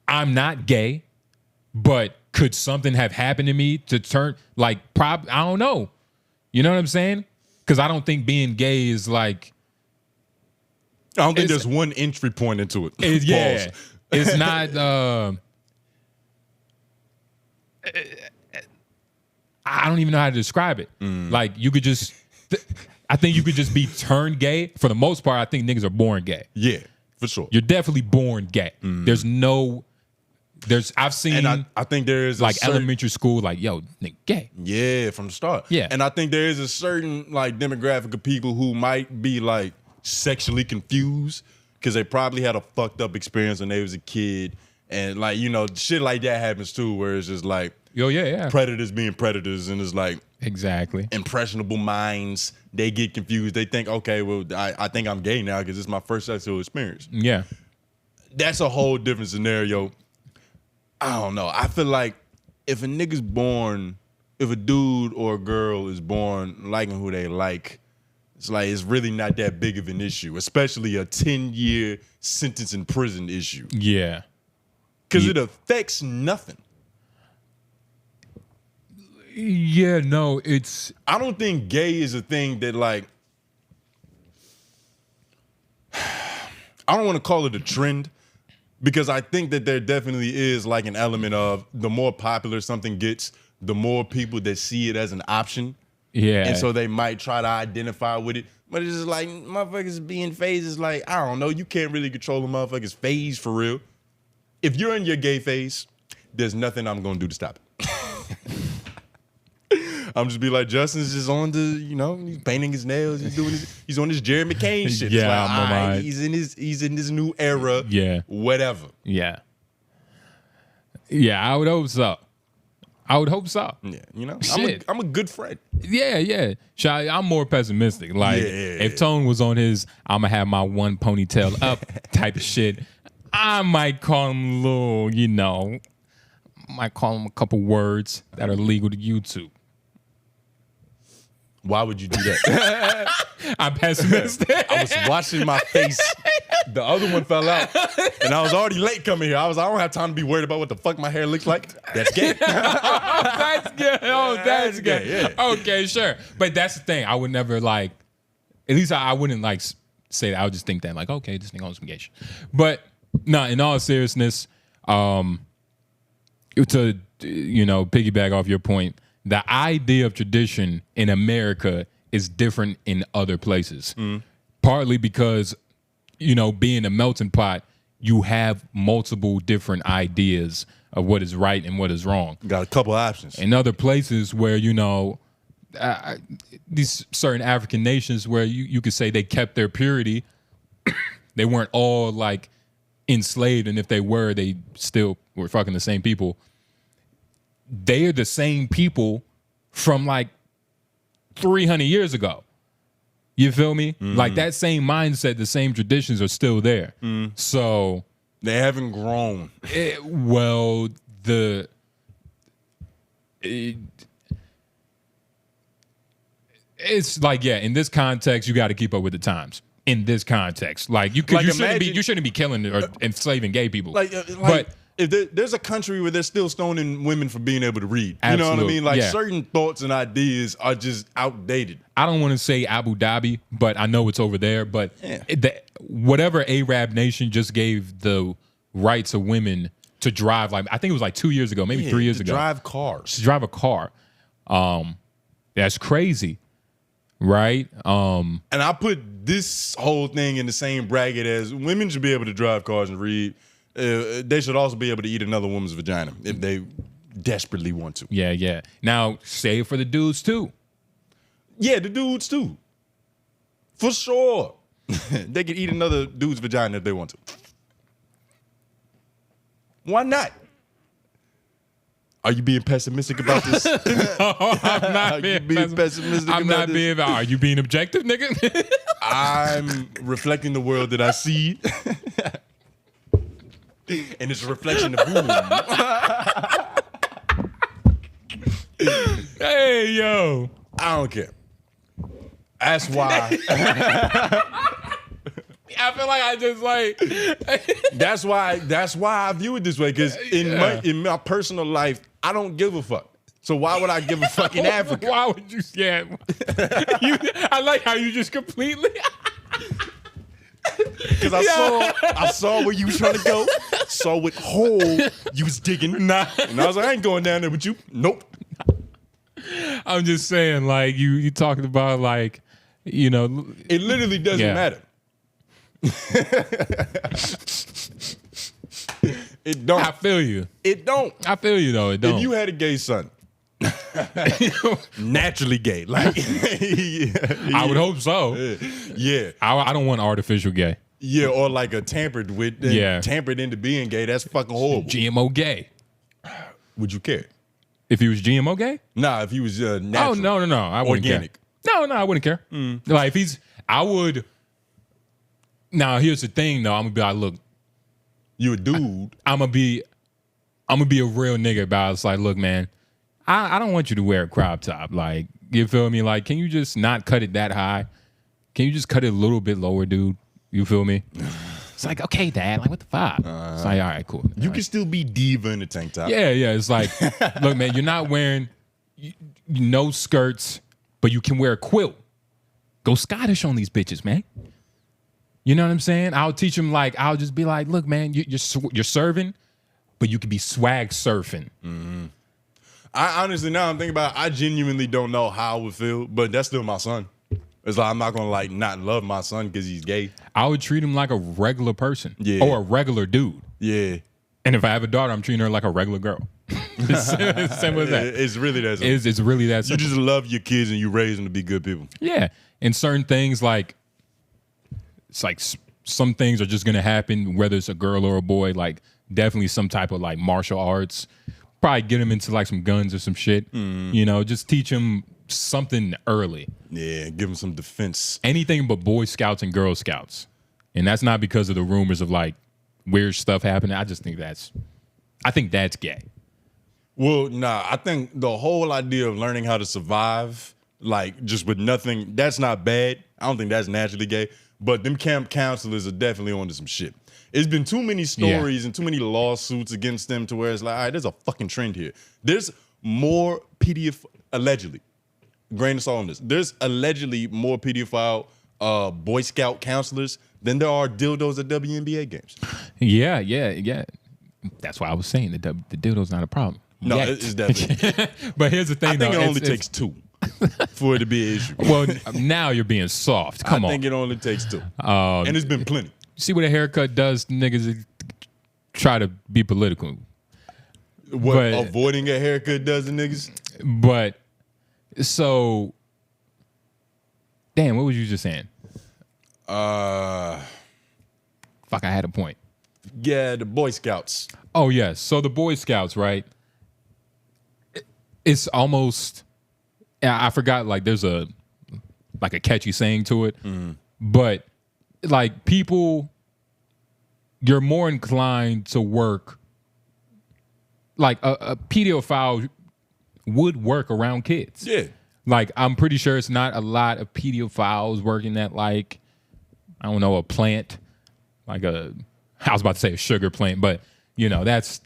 I'm not gay, but could something have happened to me to turn like I don't know. You know what I'm saying? Because I don't think being gay is like, I don't think there's one entry point into it. yeah. Pause. It's not I don't even know how to describe it. Like, you could just I think you could just be turned gay. For the most part, I think niggas are born gay. Yeah, for sure. You're definitely born gay. There's no I've seen, and I think there is like elementary school, like, yo, nigga, gay. Yeah, from the start. Yeah. And I think there is a certain like demographic of people who might be like sexually confused because they probably had a fucked up experience when they was a kid. And like, you know, shit like that happens too, where it's just like, predators being predators, and it's like exactly impressionable minds. They get confused. They think, okay, well, I think I'm gay now because it's my first sexual experience. Yeah. That's a whole different scenario. I don't know. I feel like if a nigga's born, if a dude or a girl is born liking who they like, it's like it's really not that big of an issue, especially a 10-year sentence in prison issue. Yeah. Because it affects nothing. Yeah, no, it's... I don't think gay is a thing that like... I don't want to call it a trend, because I think that there definitely is like an element of the more popular something gets, the more people that see it as an option. Yeah. And so they might try to identify with it. But it's just like, motherfuckers being phased is like, I don't know, you can't really control a motherfucker's phase for real. If you're in your gay phase, there's nothing I'm gonna do to stop it. I'm just be like, Justin's just on the, you know, he's painting his nails, he's on this Jerry McCain shit. Yeah, like, I'm all right, he's in this new era. Yeah. Whatever. Yeah. Yeah, I would hope so. Yeah, you know, Shit. I'm a good friend. Yeah. I'm more pessimistic. Like, if Tone was on his, I'm gonna have my one ponytail up type of shit, I might call him a little, you know, might call him a couple words that are legal to YouTube. Why would you do that? I'm pessimistic. I was washing my face. The other one fell out, and I was already late coming here. I don't have time to be worried about what the fuck my hair looks like. That's gay. That's good. Oh, that's good. Yeah. Okay, sure. But that's the thing. I would never like, at least I wouldn't like say that. I would just think that like, okay, this nigga on some gay shit. But no, in all seriousness, to, you know, piggyback off your point, the idea of tradition in America is different in other places. Partly because, you know, being a melting pot, you have multiple different ideas of what is right and what is wrong. Got a couple options. In other places where, you know, these certain African nations where you could say they kept their purity, they weren't all like enslaved, and if they were, they still were fucking the same people. They are the same people from like 300 years ago. You feel me? Like that same mindset, the same traditions are still there. So they haven't grown. It's like, yeah, in this context, you got to keep up with the times. In this context, like you shouldn't be killing or enslaving gay people. But if there's a country where they're still stoning women for being able to read, you know what I mean? Like certain thoughts and ideas are just outdated. I don't want to say Abu Dhabi, but I know it's over there. But whatever Arab nation just gave the rights of women to drive, like I think it was like 2 years ago, maybe 3 years ago. Drive cars. To drive a car. That's crazy. Right? And I put this whole thing in the same bracket as women should be able to drive cars and read. They should also be able to eat another woman's vagina if they desperately want to. Yeah. Now, say it for the dudes too. Yeah, the dudes too. For sure. They can eat another dude's vagina if they want to. Why not? Are you being pessimistic about this? No, I'm not being pessimistic I'm about not this? being. Are you being objective, nigga? I'm reflecting the world that I see. And it's a reflection of whom? Hey, yo. I don't care. That's why. I feel like I just like. That's why I view it this way. Because in my personal life, I don't give a fuck. So why would I give a fuck in Africa? Why would you? Yeah. I like how you just completely. Because I saw where you was trying to go, saw what hole you was digging. And I was like, I ain't going down there with you. Nope. I'm just saying, like, you talking about, like, you know. It literally doesn't matter. It don't. I feel you. It don't. I feel you though. It don't. If you had a gay son, naturally gay, like I would hope so. Yeah, I don't want artificial gay. yeah, or like a tampered with, tampered into being gay. That's fucking horrible. GMO gay. Would you care? If he was GMO gay? Nah, if he was natural. Oh no, I wouldn't Organic. care. No, I wouldn't care. Like if he's, I would. Now here's the thing though. I'm gonna be like, look, You a dude. I'm gonna be a real nigga about it. It's like, look, man, I don't want you to wear a crop top. Like, you feel me? Like, can you just not cut it that high? Can you just cut it a little bit lower, dude? You feel me? It's like, okay, dad. Like, what the fuck? It's like, all right, cool. You can still be diva in a tank top. Yeah. It's like, look, man, you're not wearing no skirts, but you can wear a quilt. Go Scottish on these bitches, man. You know what I'm saying? I'll teach them, like, I'll just be like, look, man, you're serving, but you could be swag surfing. Mm-hmm. I honestly, now I'm thinking about it, I genuinely don't know how I would feel, but that's still my son. It's like, I'm not going to, like, not love my son because he's gay. I would treat him like a regular person. Yeah. Or a regular dude. Yeah. And if I have a daughter, I'm treating her like a regular girl. It's simple as that. It's really that simple. It's really that simple. You just love your kids and you raise them to be good people. Yeah. And certain things, like, it's like some things are just going to happen, whether it's a girl or a boy, like definitely some type of like martial arts. Probably get them into like some guns or some shit. You know, just teach them something early. Yeah, give them some defense. Anything but Boy Scouts and Girl Scouts. And that's not because of the rumors of like weird stuff happening. I think that's gay. Well, nah, I think the whole idea of learning how to survive, like just with nothing, that's not bad. I don't think that's naturally gay. But them camp counselors are definitely onto some shit. It's been too many stories and too many lawsuits against them to where it's like, all right, there's a fucking trend here. There's more allegedly, grain of salt on this, there's allegedly more pedophile Boy Scout counselors than there are dildos at WNBA games. Yeah. That's why I was saying the dildo's not a problem. No, Yet. it's definitely. But here's the thing, I think though, it only takes two for it to be an issue. Well, now you're being soft. Come on. I think it only takes two. And it's been plenty. See what a haircut does, niggas try to be political. What avoiding a haircut does to niggas? But, so, damn, what was you just saying? Fuck, I had a point. Yeah, the Boy Scouts. Oh, yes. So the Boy Scouts, right? It's almost, I forgot, like, there's a catchy saying to it. But, like, people, you're more inclined to work, like, a pedophile would work around kids. Yeah. Like, I'm pretty sure it's not a lot of pedophiles working at, like, I don't know, a plant, like I was about to say a sugar plant, but, you know, that's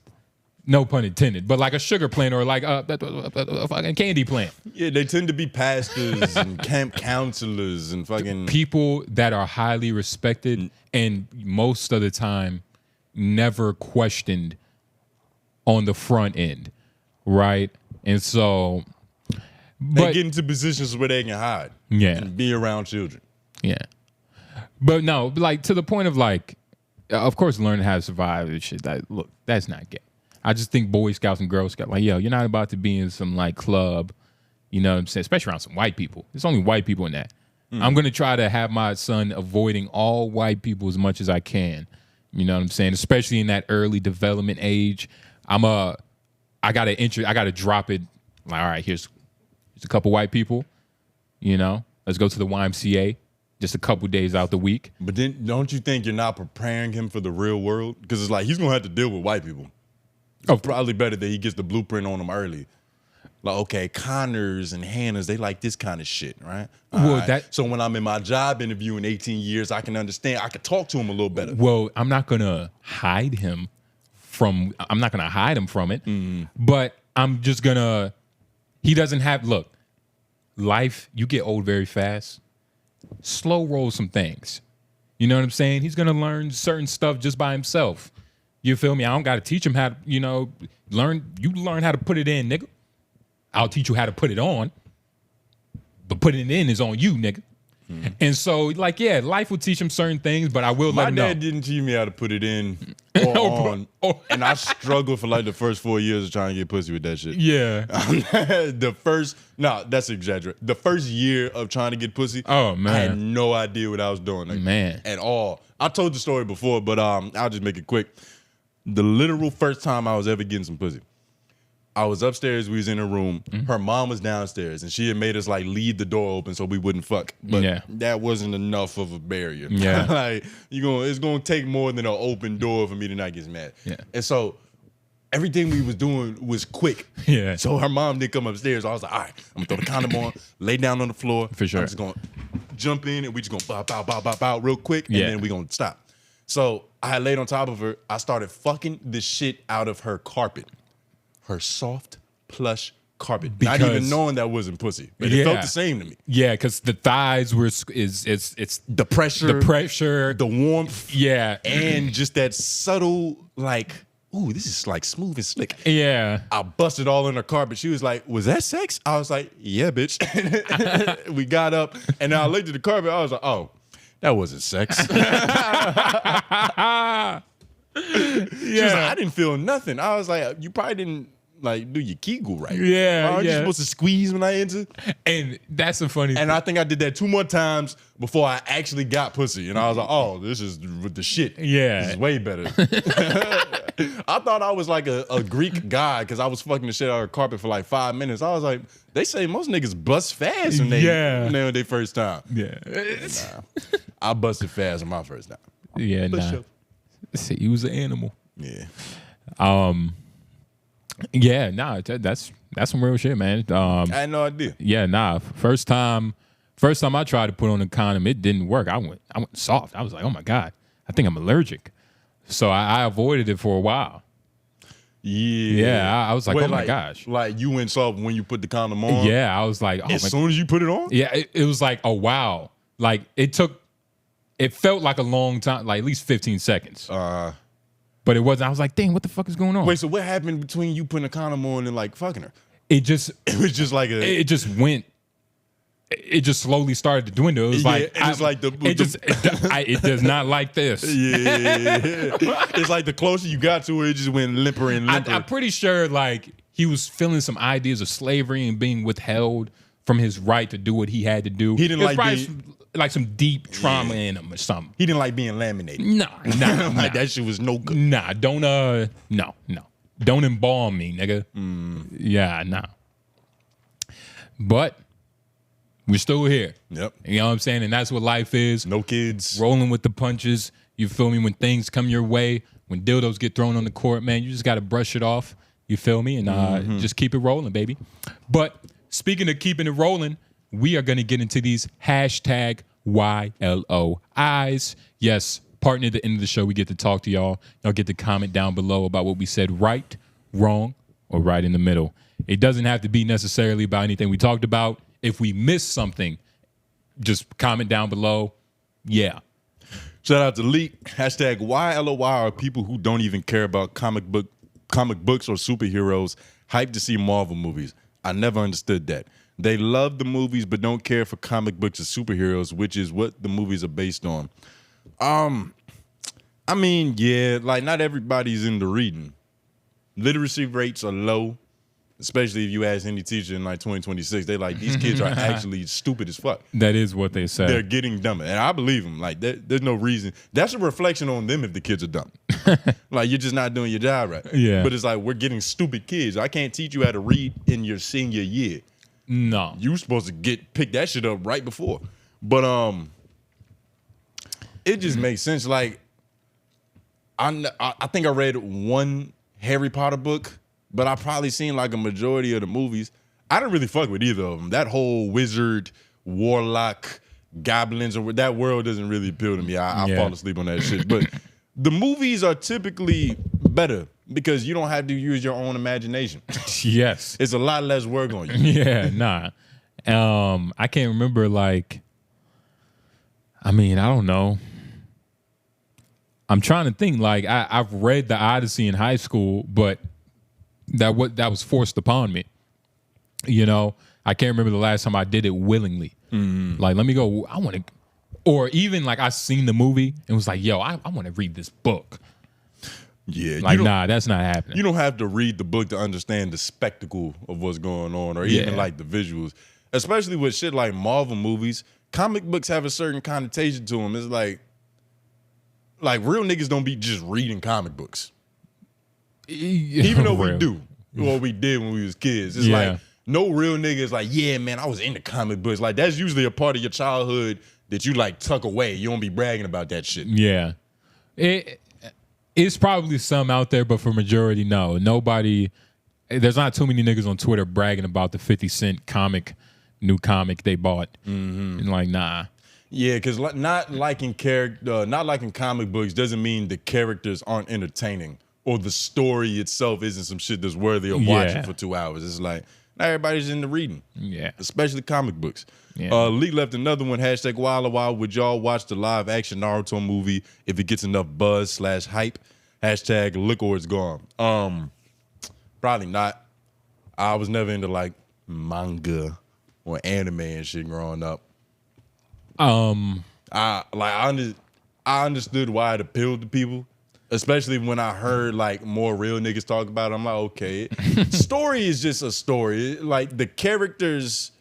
no pun intended, but like a sugar plant or like a fucking candy plant. Yeah, they tend to be pastors and camp counselors and fucking people that are highly respected and most of the time never questioned on the front end, right? And so, they get into positions where they can hide, and be around children. Yeah, but no, like to the point of like, of course, learning how to survive and shit. Look, that's not gay. I just think Boy Scouts and Girl Scouts, like, yo, you're not about to be in some like club, you know what I'm saying? Especially around some white people. There's only white people in that. I'm gonna try to have my son avoiding all white people as much as I can. You know what I'm saying? Especially in that early development age. I gotta drop it. Like, all right, here's a couple white people. You know, let's go to the YMCA. Just a couple days out the week. But then, don't you think you're not preparing him for the real world? Because it's like he's gonna have to deal with white people. It's probably better that he gets the blueprint on them early. Like, okay, Connors and Hannahs, they like this kind of shit, right? So when I'm in my job interview in 18 years, I can understand. I can talk to him a little better. Well, I'm not gonna hide him from it. But I'm just gonna. He doesn't have. Look, life. You get old very fast. Slow roll some things. You know what I'm saying? He's gonna learn certain stuff just by himself. You feel me? I don't gotta teach him how to, you know, learn how to put it in, nigga. I'll teach you how to put it on. But putting it in is on you, nigga. And so, like, yeah, life will teach him certain things, but I will let My him know. dad didn't teach me how to put it in or on. And I struggled for like the first 4 years of trying to get pussy with that shit. Yeah. That's exaggerated. The first year of trying to get pussy, Oh, man. I had no idea what I was doing. Like, Man. At all. I told the story before, but I'll just make it quick. The literal first time I was ever getting some pussy, I was upstairs, we was in a room. Her mom was downstairs, and she had made us like leave the door open so we wouldn't fuck. But that wasn't enough of a barrier. Yeah. Like it's gonna take more than an open door for me to not get mad. Yeah. And so everything we was doing was quick. Yeah. So her mom didn't come upstairs. I was like, all right, I'm gonna throw the condom on, lay down on the floor. For sure. I'm just gonna jump in and we just gonna bow, bow, bow, bow, bow real quick, and Yeah. then we gonna stop. So I had laid on top of her. I started fucking the shit out of her carpet. Her soft, plush carpet. Not even knowing that wasn't pussy. But it felt the same to me. Yeah, because the thighs were it's The pressure, the warmth, yeah, and just that subtle like, ooh, this is like smooth and slick. Yeah. I busted all in her carpet. She was like, was that sex? I was like, yeah, bitch. We got up and I looked at the carpet. I was like, oh, that wasn't sex. She was like, I didn't feel nothing. I was like, you probably didn't like do your Kegel right. Yeah, Aren't you yeah. supposed to squeeze when I enter? And that's a funny thing. And I think I did that 2 more times before I actually got pussy. And I was like, oh, this is the shit. Yeah. This is way better. I thought I was like a Greek guy because I was fucking the shit out of her carpet for like 5 minutes. I was like, they say most niggas bust fast when they nail their first time. Yeah. Nah, I busted fast on my first time. Yeah, For nah. sure. See, you was an animal. Yeah. Yeah, nah, that's some real shit, man. I had no idea. Yeah, nah. First time I tried to put on a condom, it didn't work. I went soft. I was like, oh my God, I think I'm allergic. So I avoided it for a while. Yeah. Yeah, I was like, Wait, oh my gosh. Like you went soft when you put the condom on? Yeah, I was like, oh As soon as you put it on? Yeah, it was like, oh wow. Like it felt like a long time, like at least 15 seconds. But it wasn't. I was like, dang, what the fuck is going on? Wait, so what happened between you putting a condom on and like fucking her? It was just like it just went. It just slowly started to dwindle. It was like it does not like this. Yeah, it's like the closer you got to it, it just went limper and limper. I'm pretty sure like he was feeling some ideas of slavery and being withheld from his right to do what he had to do. He didn't like some deep trauma in him or something. He didn't like being laminated. Nah. Like that shit was no good. Nah, don't don't embalm me, nigga. Yeah, nah. But we're still here. Yep. You know what I'm saying? And that's what life is. No kids. Rolling with the punches. You feel me? When things come your way, when dildos get thrown on the court, man, you just got to brush it off. You feel me? And just keep it rolling, baby. But speaking of keeping it rolling, we are going to get into these hashtag YLOIs. Yes, partner at the end of the show, we get to talk to y'all. Y'all get to comment down below about what we said right, wrong, or right in the middle. It doesn't have to be necessarily about anything we talked about. If we missed something, just comment down below. Yeah. Shout out to Leak. Hashtag YLOY are people who don't even care about comic books or superheroes, hyped to see Marvel movies. I never understood that. They love the movies but don't care for comic books or superheroes, which is what the movies are based on. I mean, yeah, like not everybody's into reading. Literacy rates are low, especially if you ask any teacher in like 2026. They like, these kids are actually stupid as fuck. That is what they say. They're getting dumber. And I believe them. Like, there's no reason. That's a reflection on them if the kids are dumb. Like, you're just not doing your job right. Yeah. But it's like, we're getting stupid kids. I can't teach you how to read in your senior year. No. You supposed to pick that shit up right before. But it just makes sense. Like, I think I read one Harry Potter book, but I probably seen like a majority of the movies. I didn't really fuck with either of them. That whole wizard, warlock, goblins, or that world doesn't really appeal to me. I fall asleep on that shit. But the movies are typically better because you don't have to use your own imagination. Yes. It's a lot less work on you. Yeah, nah. I can't remember, like, I mean, I don't know. I'm trying to think, like, I've read The Odyssey in high school, but that was forced upon me. You know, I can't remember the last time I did it willingly. Like, let me go. I want to, or even like I seen the movie and was like, yo, I want to read this book. Yeah, like nah, that's not happening. You don't have to read the book to understand the spectacle of what's going on, or even like the visuals. Especially with shit like Marvel movies, comic books have a certain connotation to them. It's like real niggas don't be just reading comic books, even though we do, or we did when we was kids. It's like no real niggas like, yeah, man, I was into comic books. Like that's usually a part of your childhood that you like tuck away. You don't be bragging about that shit. Yeah, it's probably some out there, but for majority, no. Nobody. There's not too many niggas on Twitter bragging about the 50 Cent new comic they bought. And like, nah. Yeah, because not liking comic books doesn't mean the characters aren't entertaining or the story itself isn't some shit that's worthy of watching for 2 hours. It's like, not everybody's into reading. Yeah. Especially comic books. Yeah. Lee left another one, hashtag Walla Walla. Would y'all watch the live action Naruto movie if it gets enough buzz / hype? Hashtag look or it's gone. Probably not. I was never into like manga or anime and shit growing up. I understood why it appealed to people, especially when I heard like more real niggas talk about it. I'm like, okay, story is just a story. Like the characters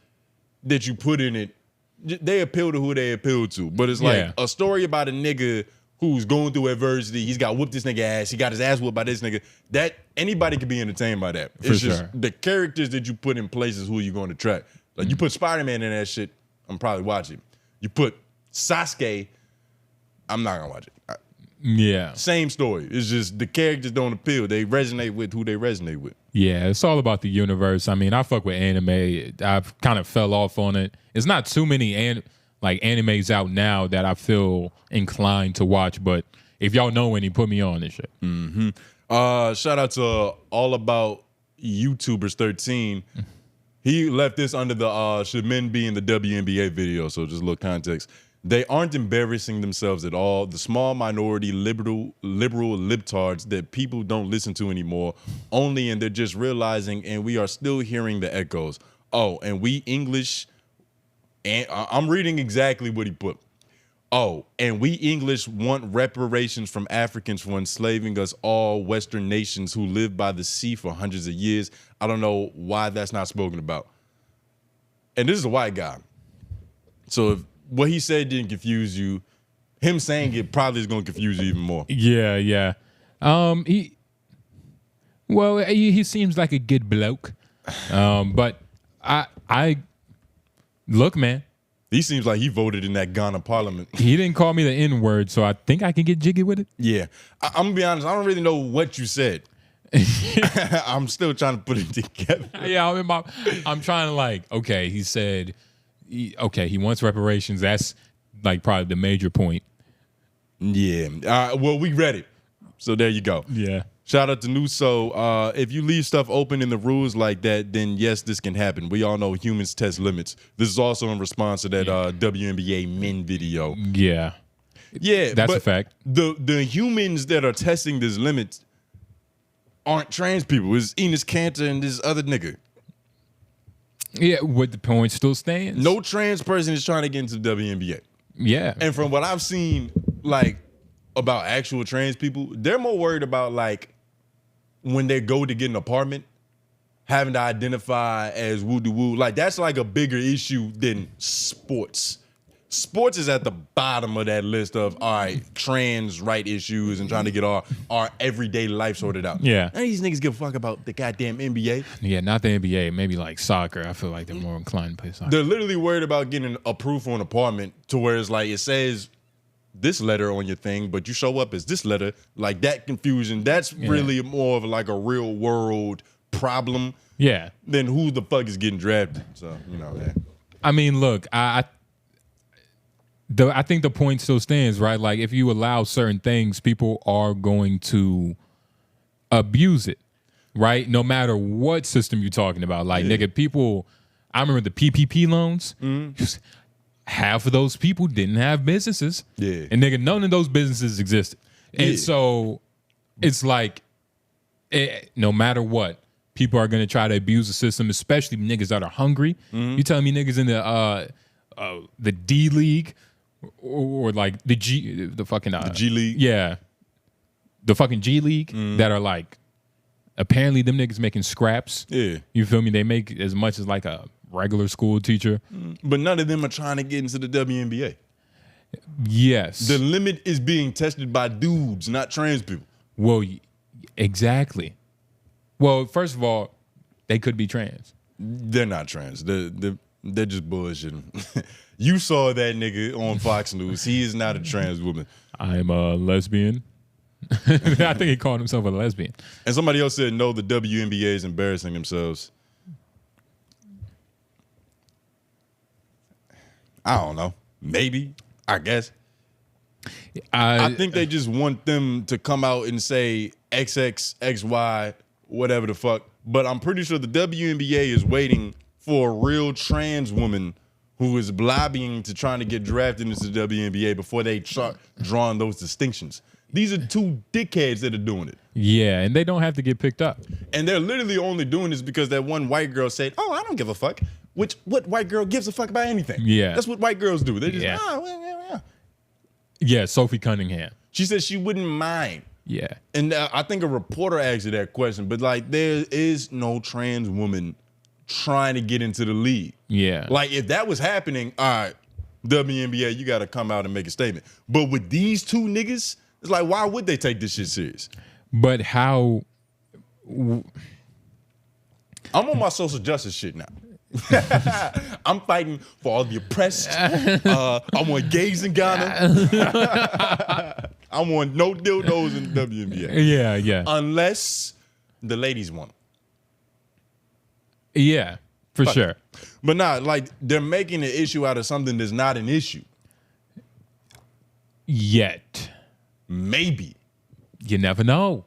that you put in it, they appeal to who they appeal to. But it's like a story about a nigga who's going through adversity. He's got whooped this nigga ass. He got his ass whooped by this nigga. That anybody could be entertained by that. It's just the characters that you put in place is who you're going to track. Like you put Spider-Man in that shit, I'm probably watching. You put Sasuke, I'm not gonna watch it. Yeah. Same story. It's just the characters don't appeal. They resonate with who they resonate with. Yeah, it's all about the universe. I mean, I fuck with anime. I've kind of fell off on it. It's not too many animes out now that I feel inclined to watch, but if y'all know any, put me on this shit. Shout out to All About YouTubers 13. He left this under the should men be in the WNBA video, so just a little context. They aren't embarrassing themselves at all. The small minority liberal libtards that people don't listen to anymore, only, and they're just realizing, and we are still hearing the echoes. Oh, and we English, and I'm reading exactly what he put. Oh, and we English want reparations from Africans for enslaving us all Western nations who lived by the sea for hundreds of years. I don't know why that's not spoken about. And this is a white guy. So if what he said didn't confuse you, him saying it probably is going to confuse you even more. Yeah, yeah. He seems like a good bloke. But I look, man. He seems like he voted in that Ghana parliament. He didn't call me the N-word, so I think I can get jiggy with it. Yeah. I'm going to be honest. I don't really know what you said. I'm still trying to put it together. Yeah, I'm trying to like, okay, he said, he wants reparations. That's like probably the major point. Yeah. Well, we read it. So there you go. Yeah. Shout out to Nuso. If you leave stuff open in the rules like that, then yes, this can happen. We all know humans test limits. This is also in response to that WNBA men video. Yeah. Yeah. That's a fact. The humans that are testing this limit aren't trans people. It's Enos Cantor and this other nigga. Yeah, what the point still stands. No trans person is trying to get into the WNBA. Yeah. And from what I've seen, like, about actual trans people, they're more worried about, like, when they go to get an apartment, having to identify as woo-de-woo. Like, that's like a bigger issue than sports. Sports is at the bottom of that list of, all right, trans right issues and trying to get our everyday life sorted out. Yeah. None of these niggas give a fuck about the goddamn NBA. Yeah, not the NBA. Maybe like soccer. I feel like they're more inclined to play soccer. They're literally worried about getting approved for an apartment to where it's like, it says this letter on your thing, but you show up as this letter. Like, that confusion, that's really more of like a real world problem. Yeah. Than who the fuck is getting drafted. So, you know, yeah. I mean, look, I think the point still stands, right? Like, if you allow certain things, people are going to abuse it, right? No matter what system you're talking about. Like, nigga, people, I remember the PPP loans. Half of those people didn't have businesses. Yeah. And nigga, none of those businesses existed. And so it's like, no matter what, people are gonna try to abuse the system, especially niggas that are hungry. You telling me niggas in the D League or like the G League? Yeah. The fucking G League that are like apparently them niggas making scraps. Yeah. You feel me? They make as much as like a regular school teacher. But none of them are trying to get into the WNBA. Yes. The limit is being tested by dudes, not trans people. Well, exactly. Well, first of all, they could be trans. They're not trans. They're just bullshitting. You saw that nigga on Fox News. He is not a trans woman. I'm a lesbian. I think he called himself a lesbian. And somebody else said, no, the WNBA is embarrassing themselves. I don't know. Maybe. I guess. I think they just want them to come out and say XX, XY, whatever the fuck. But I'm pretty sure the WNBA is waiting for a real trans woman who is lobbying to trying to get drafted into the WNBA before they start drawing those distinctions. These are two dickheads that are doing it. Yeah, and they don't have to get picked up. And they're literally only doing this because that one white girl said, oh, I don't give a fuck. Which, what white girl gives a fuck about anything? Yeah. That's what white girls do. They just, Yeah, Sophie Cunningham. She said she wouldn't mind. Yeah. And I think a reporter asked her that question, but like there is no trans woman trying to get into the league. Yeah. Like if that was happening, all right, WNBA, you got to come out and make a statement. But with these two niggas, it's like, why would they take this shit serious? But how? I'm on my social justice shit now. I'm fighting for all the oppressed. I'm on gays in Ghana. I'm on no dildos in the WNBA. Yeah, yeah. Unless the ladies want them. Yeah, for sure. But not like they're making an issue out of something that's not an issue. Yet. Maybe. You never know.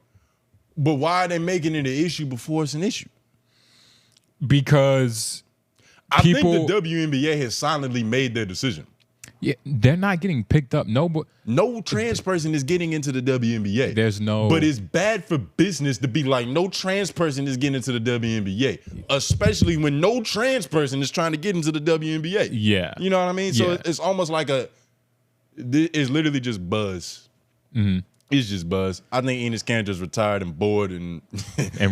But why are they making it an issue before it's an issue? Because I think the WNBA has silently made their decision. Yeah, they're not getting picked up. No trans person is getting into the WNBA. There's no. But it's bad for business to be like, no trans person is getting into the WNBA, especially when no trans person is trying to get into the WNBA. Yeah. You know what I mean? So it's almost like it's literally just buzz. Mm-hmm. It's just buzz. I think Enos Cantor's retired and bored, and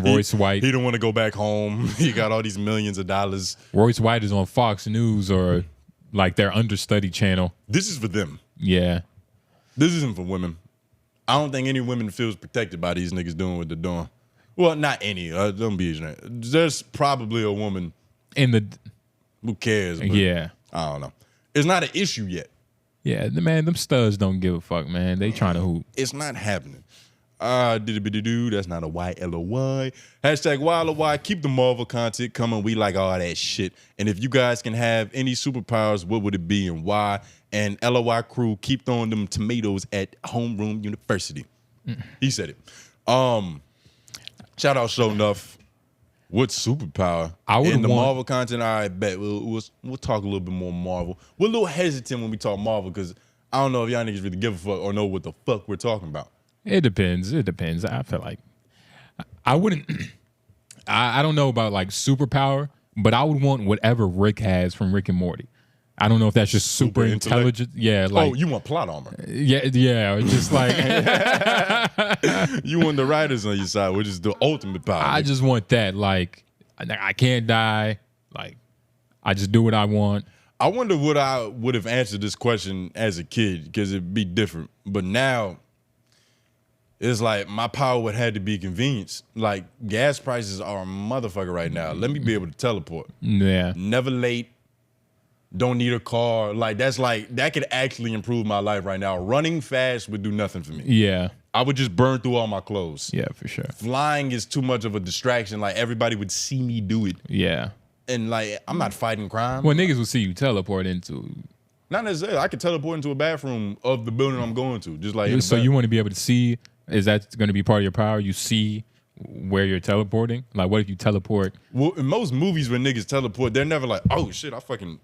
Royce White. He don't want to go back home. He got all these millions of dollars. Royce White is on Fox News or like their understudy channel. This is for them. Yeah. This isn't for women. I don't think any women feels protected by these niggas doing what they're doing. Well, not any. Don't be ignorant. There's probably a woman who cares. But yeah. I don't know. It's not an issue yet. Yeah, man, them studs don't give a fuck, man. They trying to hoop. It's not happening. That's not a YLOY. Hashtag YLOY. Keep the Marvel content coming. We like all that shit. And if you guys can have any superpowers, what would it be and why? And LOY crew, keep throwing them tomatoes at Homeroom University. He said it. Shout out Show Enough. What superpower? In the Marvel content, all right, bet. We'll talk a little bit more Marvel. We're a little hesitant when we talk Marvel because I don't know if y'all niggas really give a fuck or know what the fuck we're talking about. It depends. I feel like I wouldn't. I don't know about like superpower, but I would want whatever Rick has from Rick and Morty. I don't know if that's just super intelligent. Yeah, like you want plot armor. Yeah, just like you want the writers on your side, which is the ultimate power. I just want that. Like I can't die. Like I just do what I want. I wonder what I would have answered this question as a kid because it'd be different. But now it's like my power would have to be convenience. Like gas prices are a motherfucker right now. Let me be able to teleport. Yeah. Never late. Don't need a car. That could actually improve my life right now. Running fast would do nothing for me. Yeah. I would just burn through all my clothes. Yeah, for sure. Flying is too much of a distraction. Like everybody would see me do it. Yeah. And like I'm not fighting crime. Well, niggas will see you teleport into. Not necessarily. I could teleport into a bathroom of the building I'm going to. Just like so you want to be able to see. Is that going to be part of your power? You see where you're teleporting? Like, what if you teleport? Well, in most movies when niggas teleport, they're never like, oh shit, I fucking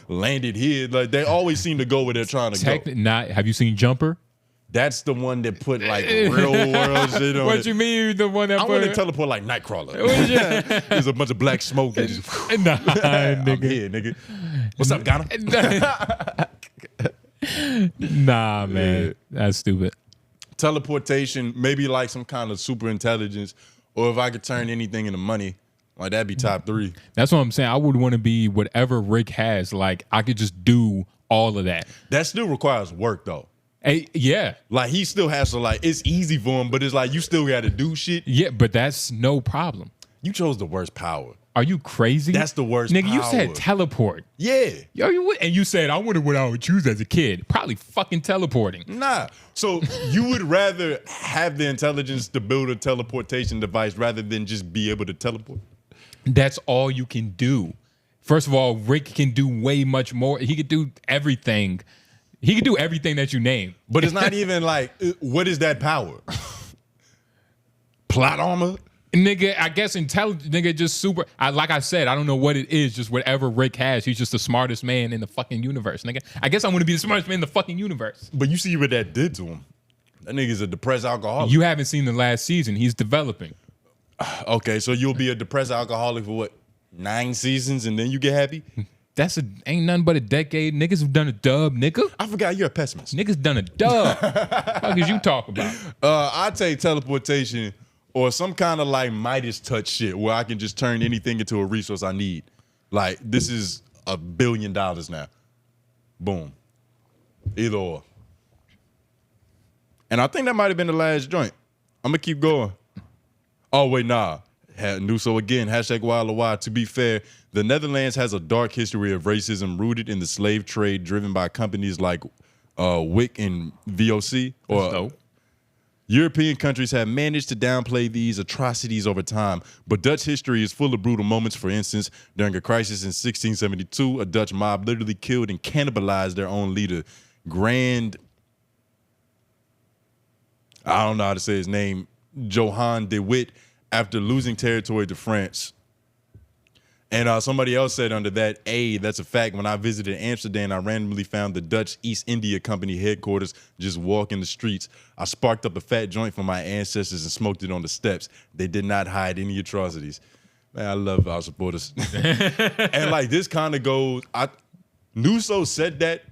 landed here. Like they always seem to go where they're trying to go. Have you seen Jumper? That's the one that put like real world shit on What it. you mean the one that I put want to teleport like Nightcrawler. There's a bunch of black smoke. And just, Nah, I'm nigga. here, nigga. What's up, Ghana? Nah, man. That's stupid. Teleportation, maybe like some kind of super intelligence, or if I could turn anything into money, like that'd be top 3. That's what I'm saying. I would want to be whatever Rick has. Like, I could just do all of that. That still requires work though. Hey, yeah. Like he still has to it's easy for him, but it's like you still got to do shit. Yeah, but that's no problem. You chose the worst power. Are you crazy? That's the worst Nigga, you power. said teleport. Yeah. Yo, and you said, I wonder what I would choose as a kid. Probably fucking teleporting. Nah. So you would rather have the intelligence to build a teleportation device rather than just be able to teleport? That's all you can do. First of all, Rick can do way much more. He could do everything. He could do everything that you name. But it's not even like, what is that power? Plot armor? Nigga, I guess nigga, just super. Like I said, I don't know what it is. Just whatever Rick has, he's just the smartest man in the fucking universe, nigga. I guess I'm gonna be the smartest man in the fucking universe. But you see what that did to him. That nigga's a depressed alcoholic. You haven't seen the last season. He's developing. Okay, so you'll be a depressed alcoholic for what, 9 seasons, and then you get happy? Ain't nothing but a decade. Niggas have done a dub, nigga. I forgot you're a pessimist. Niggas done a dub. What is you talking about? I'd take teleportation or some kind of like Midas touch shit where I can just turn anything into a resource I need. Like, this is $1 billion now. Boom. Either or. And I think that might have been the last joint. I'm going to keep going. Oh, wait, nah. Nuso again, #WildOrWild. To be fair, the Netherlands has a dark history of racism rooted in the slave trade driven by companies like WIC and VOC. European countries have managed to downplay these atrocities over time, but Dutch history is full of brutal moments. For instance, during a crisis in 1672, a Dutch mob literally killed and cannibalized their own leader, I don't know how to say his name, Johan de Witt, after losing territory to France. And somebody else said under that, that's a fact. When I visited Amsterdam, I randomly found the Dutch East India Company headquarters just walking the streets. I sparked up a fat joint for my ancestors and smoked it on the steps. They did not hide any atrocities. Man, I love our supporters. And like this kind of goes, Nuso said that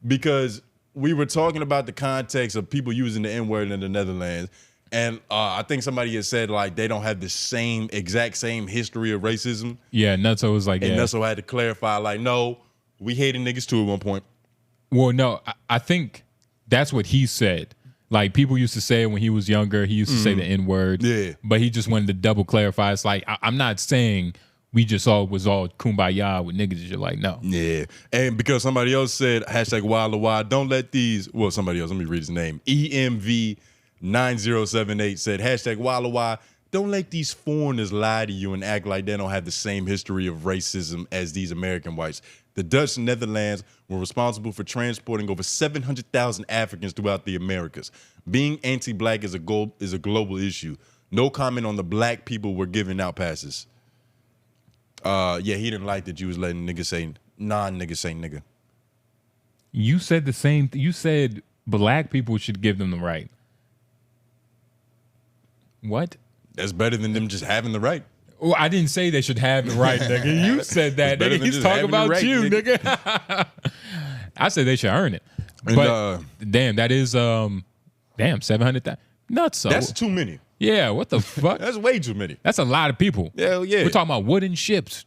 because we were talking about the context of people using the N-word in the Netherlands. And I think somebody had said like they don't have the exact same history of racism. Yeah, Nutso was like, and yeah. Nutso had to clarify, like, no, we hated niggas too at one point. Well, no, I think that's what he said. Like, people used to say it when he was younger. He used to say the N-word. Yeah. But he just wanted to double clarify. It's like, I'm not saying we just was all kumbaya with niggas. You're like, no. Yeah. And because somebody else said, #WildOrWild, don't let these, somebody else, let me read his name. EMV9078 said, #WildOrWild, don't let these foreigners lie to you and act like they don't have the same history of racism as these American whites. The Dutch and Netherlands were responsible for transporting over 700,000 Africans throughout the Americas. Being anti-black is a global issue. No comment on the black people were giving out passes. He didn't like that you was letting niggas say, non-niggas say nigga. You said the same. You said black people should give them the right. What? That's better than them just having the right. Well, I didn't say they should have the right, nigga. You said that, nigga. He's talking about right, you, nigga. I said they should earn it. And, but damn, that is 700,000. Nuts. So that's too many. Yeah, what the fuck? That's way too many. That's a lot of people. Hell yeah. We're talking about wooden ships.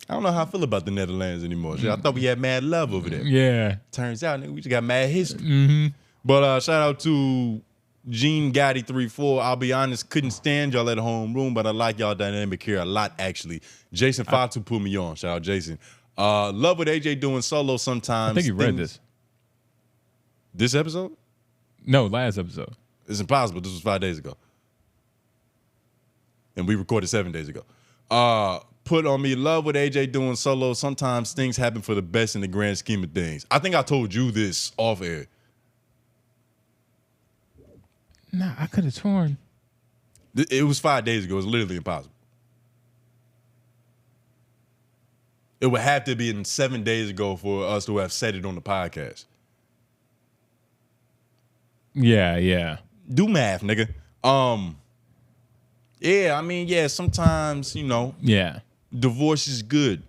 I don't know how I feel about the Netherlands anymore. I thought we had mad love over there. Yeah. Turns out, nigga, we just got mad history. But shout out to Gene Gotti 34. I'll be honest, couldn't stand y'all at the home room, but I like y'all dynamic here a lot, actually. Jason Fatu put me on. Shout out Jason. Love what AJ doing solo sometimes. I think you read this. This episode? No, last episode. It's impossible. This was 5 days ago. And we recorded 7 days ago. Put on me, love what AJ doing solo. Sometimes things happen for the best in the grand scheme of things. I think I told you this off air. Nah, I could have torn. It was 5 days ago. It was literally impossible. It would have to be in 7 days ago for us to have said it on the podcast. Yeah. Do math, nigga. Yeah, I mean, yeah, sometimes, Yeah. divorce is good,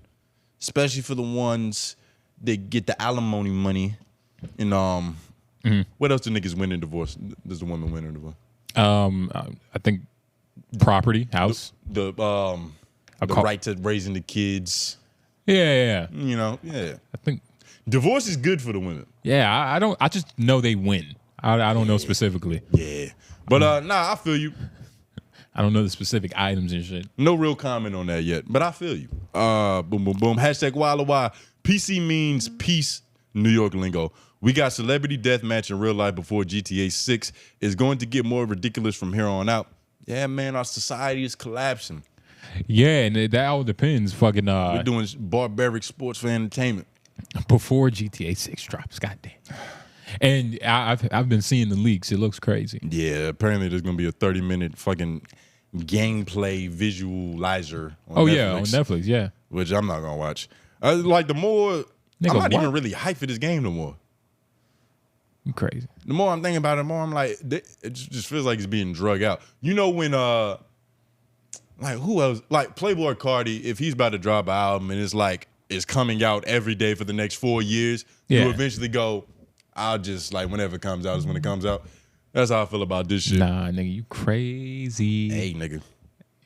especially for the ones that get the alimony money. And what else do niggas win in divorce? Does the woman win in divorce? I think property, house. The right to raising the kids. Yeah. Yeah. I think Divorce is good for the women. I don't. I just know they win. I don't know specifically. Yeah. But I feel you. I don't know the specific items and shit. No real comment on that yet, but I feel you. Boom, boom, boom. Hashtag Walla Walla. PC means peace, New York lingo. We got celebrity deathmatch in real life before GTA 6 is going to get more ridiculous from here on out. Yeah, man, our society is collapsing. Yeah, and that all depends. Fucking We're doing barbaric sports for entertainment. Before GTA 6 drops, goddamn. And I've been seeing the leaks. It looks crazy. Yeah, apparently there's gonna be a 30-minute fucking gameplay visualizer on Netflix, on Netflix, yeah. which I'm not gonna watch. Like the more Nigga, I'm not what? even really hyped for this game no more. You crazy. The more I'm thinking about it, the more I'm like, it just feels like it's being drug out. You know when like who else? Like Playboy Cardi, if he's about to drop an album and it's coming out every day for the next 4 years, Yeah. you eventually go, I'll just like whenever it comes out is when it comes out. That's how I feel about this shit. Nah, nigga, you crazy. Hey, nigga.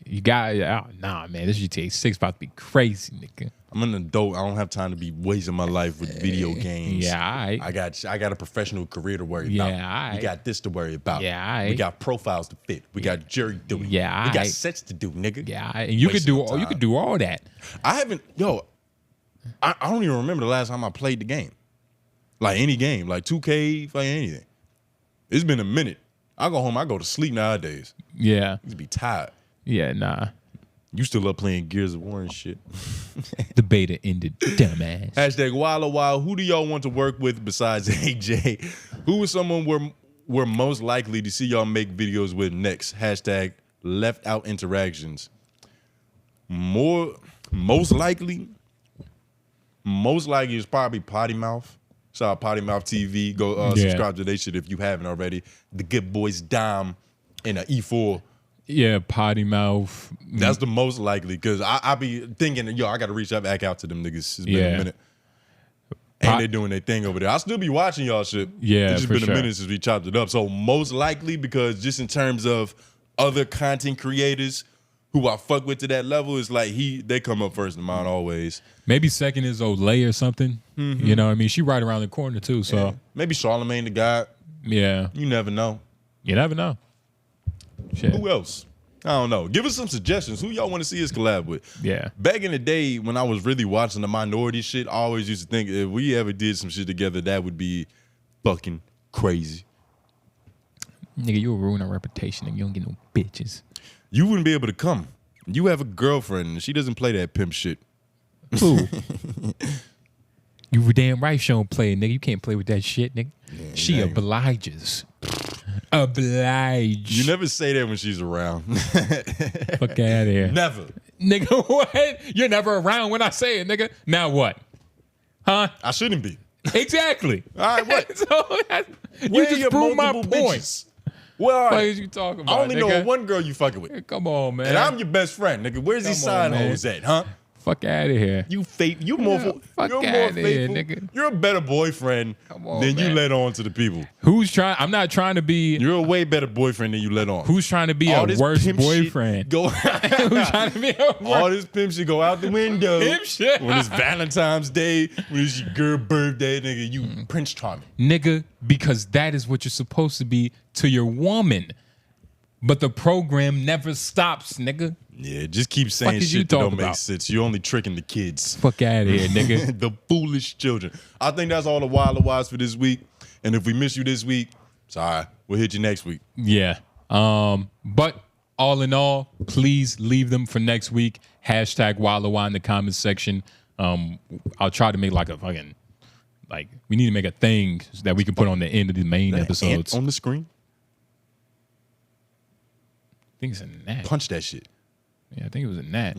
You got nah, man. This GTA 6 about to be crazy, nigga. I'm an adult. I don't have time to be wasting my life with video games. Yeah, all right. I got a professional career to worry Yeah, about. all right. We got this to worry about. Yeah, all We right. got profiles to fit. We got jury duty. Yeah, all we got right. sets to do, nigga. Yeah, and you could Wasting do my time. you could do all that. I haven't, I don't even remember the last time I played the game. Like any game, like 2K, fucking anything. It's been a minute. I go home, I go to sleep nowadays. Yeah. I used to be tired. Yeah, nah. You still love playing Gears of War and shit. The beta ended, dumbass. Hashtag Walla Walla. Who do y'all want to work with besides AJ? Who is someone we're most likely to see y'all make videos with next? Hashtag left out interactions. Most likely is probably Potty Mouth. Shout out Potty Mouth TV. Go subscribe to their shit if you haven't already. The Good Boys Dime and an E4. Yeah, Potty Mouth. That's the most likely because I be thinking, I got to reach back out to them niggas. It's been a minute. And they're doing their thing over there. I'll still be watching y'all shit. Yeah, it's just been a minute since we chopped it up. So most likely because just in terms of other content creators who I fuck with to that level, is like they come up first in mind always. Maybe second is Olay or something. You know what I mean? She right around the corner too. So Yeah. Maybe Charlamagne the God. yeah. You never know. You never know. Shit. Who else? I don't know. Give us some suggestions. Who y'all want to see us collab with? Yeah. Back in the day when I was really watching the minority shit, I always used to think if we ever did some shit together, that would be fucking crazy. Nigga, you'll ruin our reputation and you don't get no bitches. You wouldn't be able to come. You have a girlfriend and she doesn't play that pimp shit. Who? You were damn right she don't play, nigga. You can't play with that shit, nigga. Yeah, She dang. obliges. Oblige. You never say that when she's around. Fuck out of here. Never. Nigga, what? You're never around when I say it, nigga. Now what? Huh? I shouldn't be. Exactly. All right, what? So, you Where just your proved my multiple point. bitches? Well, all What right. is you talking about? I only nigga? know one girl you fucking with. Come on, man. And I'm your best friend, nigga. Where's these Come on, side man. hoes at, huh? Fuck out of here. You fake. You're more. Yeah, fuck You're more outta here, faithful. nigga. You're a better boyfriend Come on, than you man. let on to the people. Who's trying? I'm not trying to be. You're a way better boyfriend than you let on. Who's trying to be All a this worse pimp shit boyfriend? Go. Who's trying to be a All worse this pimp shit go out the window. pimp shit? When it's Valentine's Day, when it's your girl birthday, nigga, you Prince Charming. Nigga, because that is what you're supposed to be to your woman. But the program never stops, nigga. Yeah, just keep saying Fuck is you shit that don't talking make about? sense. You're only tricking the kids. Fuck out of here, nigga. The foolish children. I think that's all the Wild Wise for this week. And if we miss you this week, sorry, we'll hit you next week. Yeah. But all in all, please leave them for next week. Hashtag Walla in the comments section. I'll try to make like a fucking we need to make a thing that we can put on the end of the main episodes. On the screen, I think it's a gnat. punch that shit. Yeah, I think it was a gnat.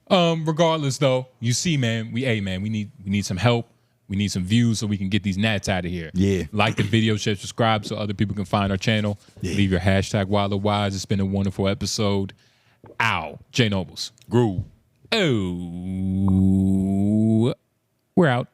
Regardless, though, you see, man, we need some help. We need some views so we can get these gnats out of here. Yeah. Like the video, share, subscribe so other people can find our channel. Yeah. Leave your hashtag WildOrWise. It's been a wonderful episode. Ow. J Nobles. Groove. Oh. We're out.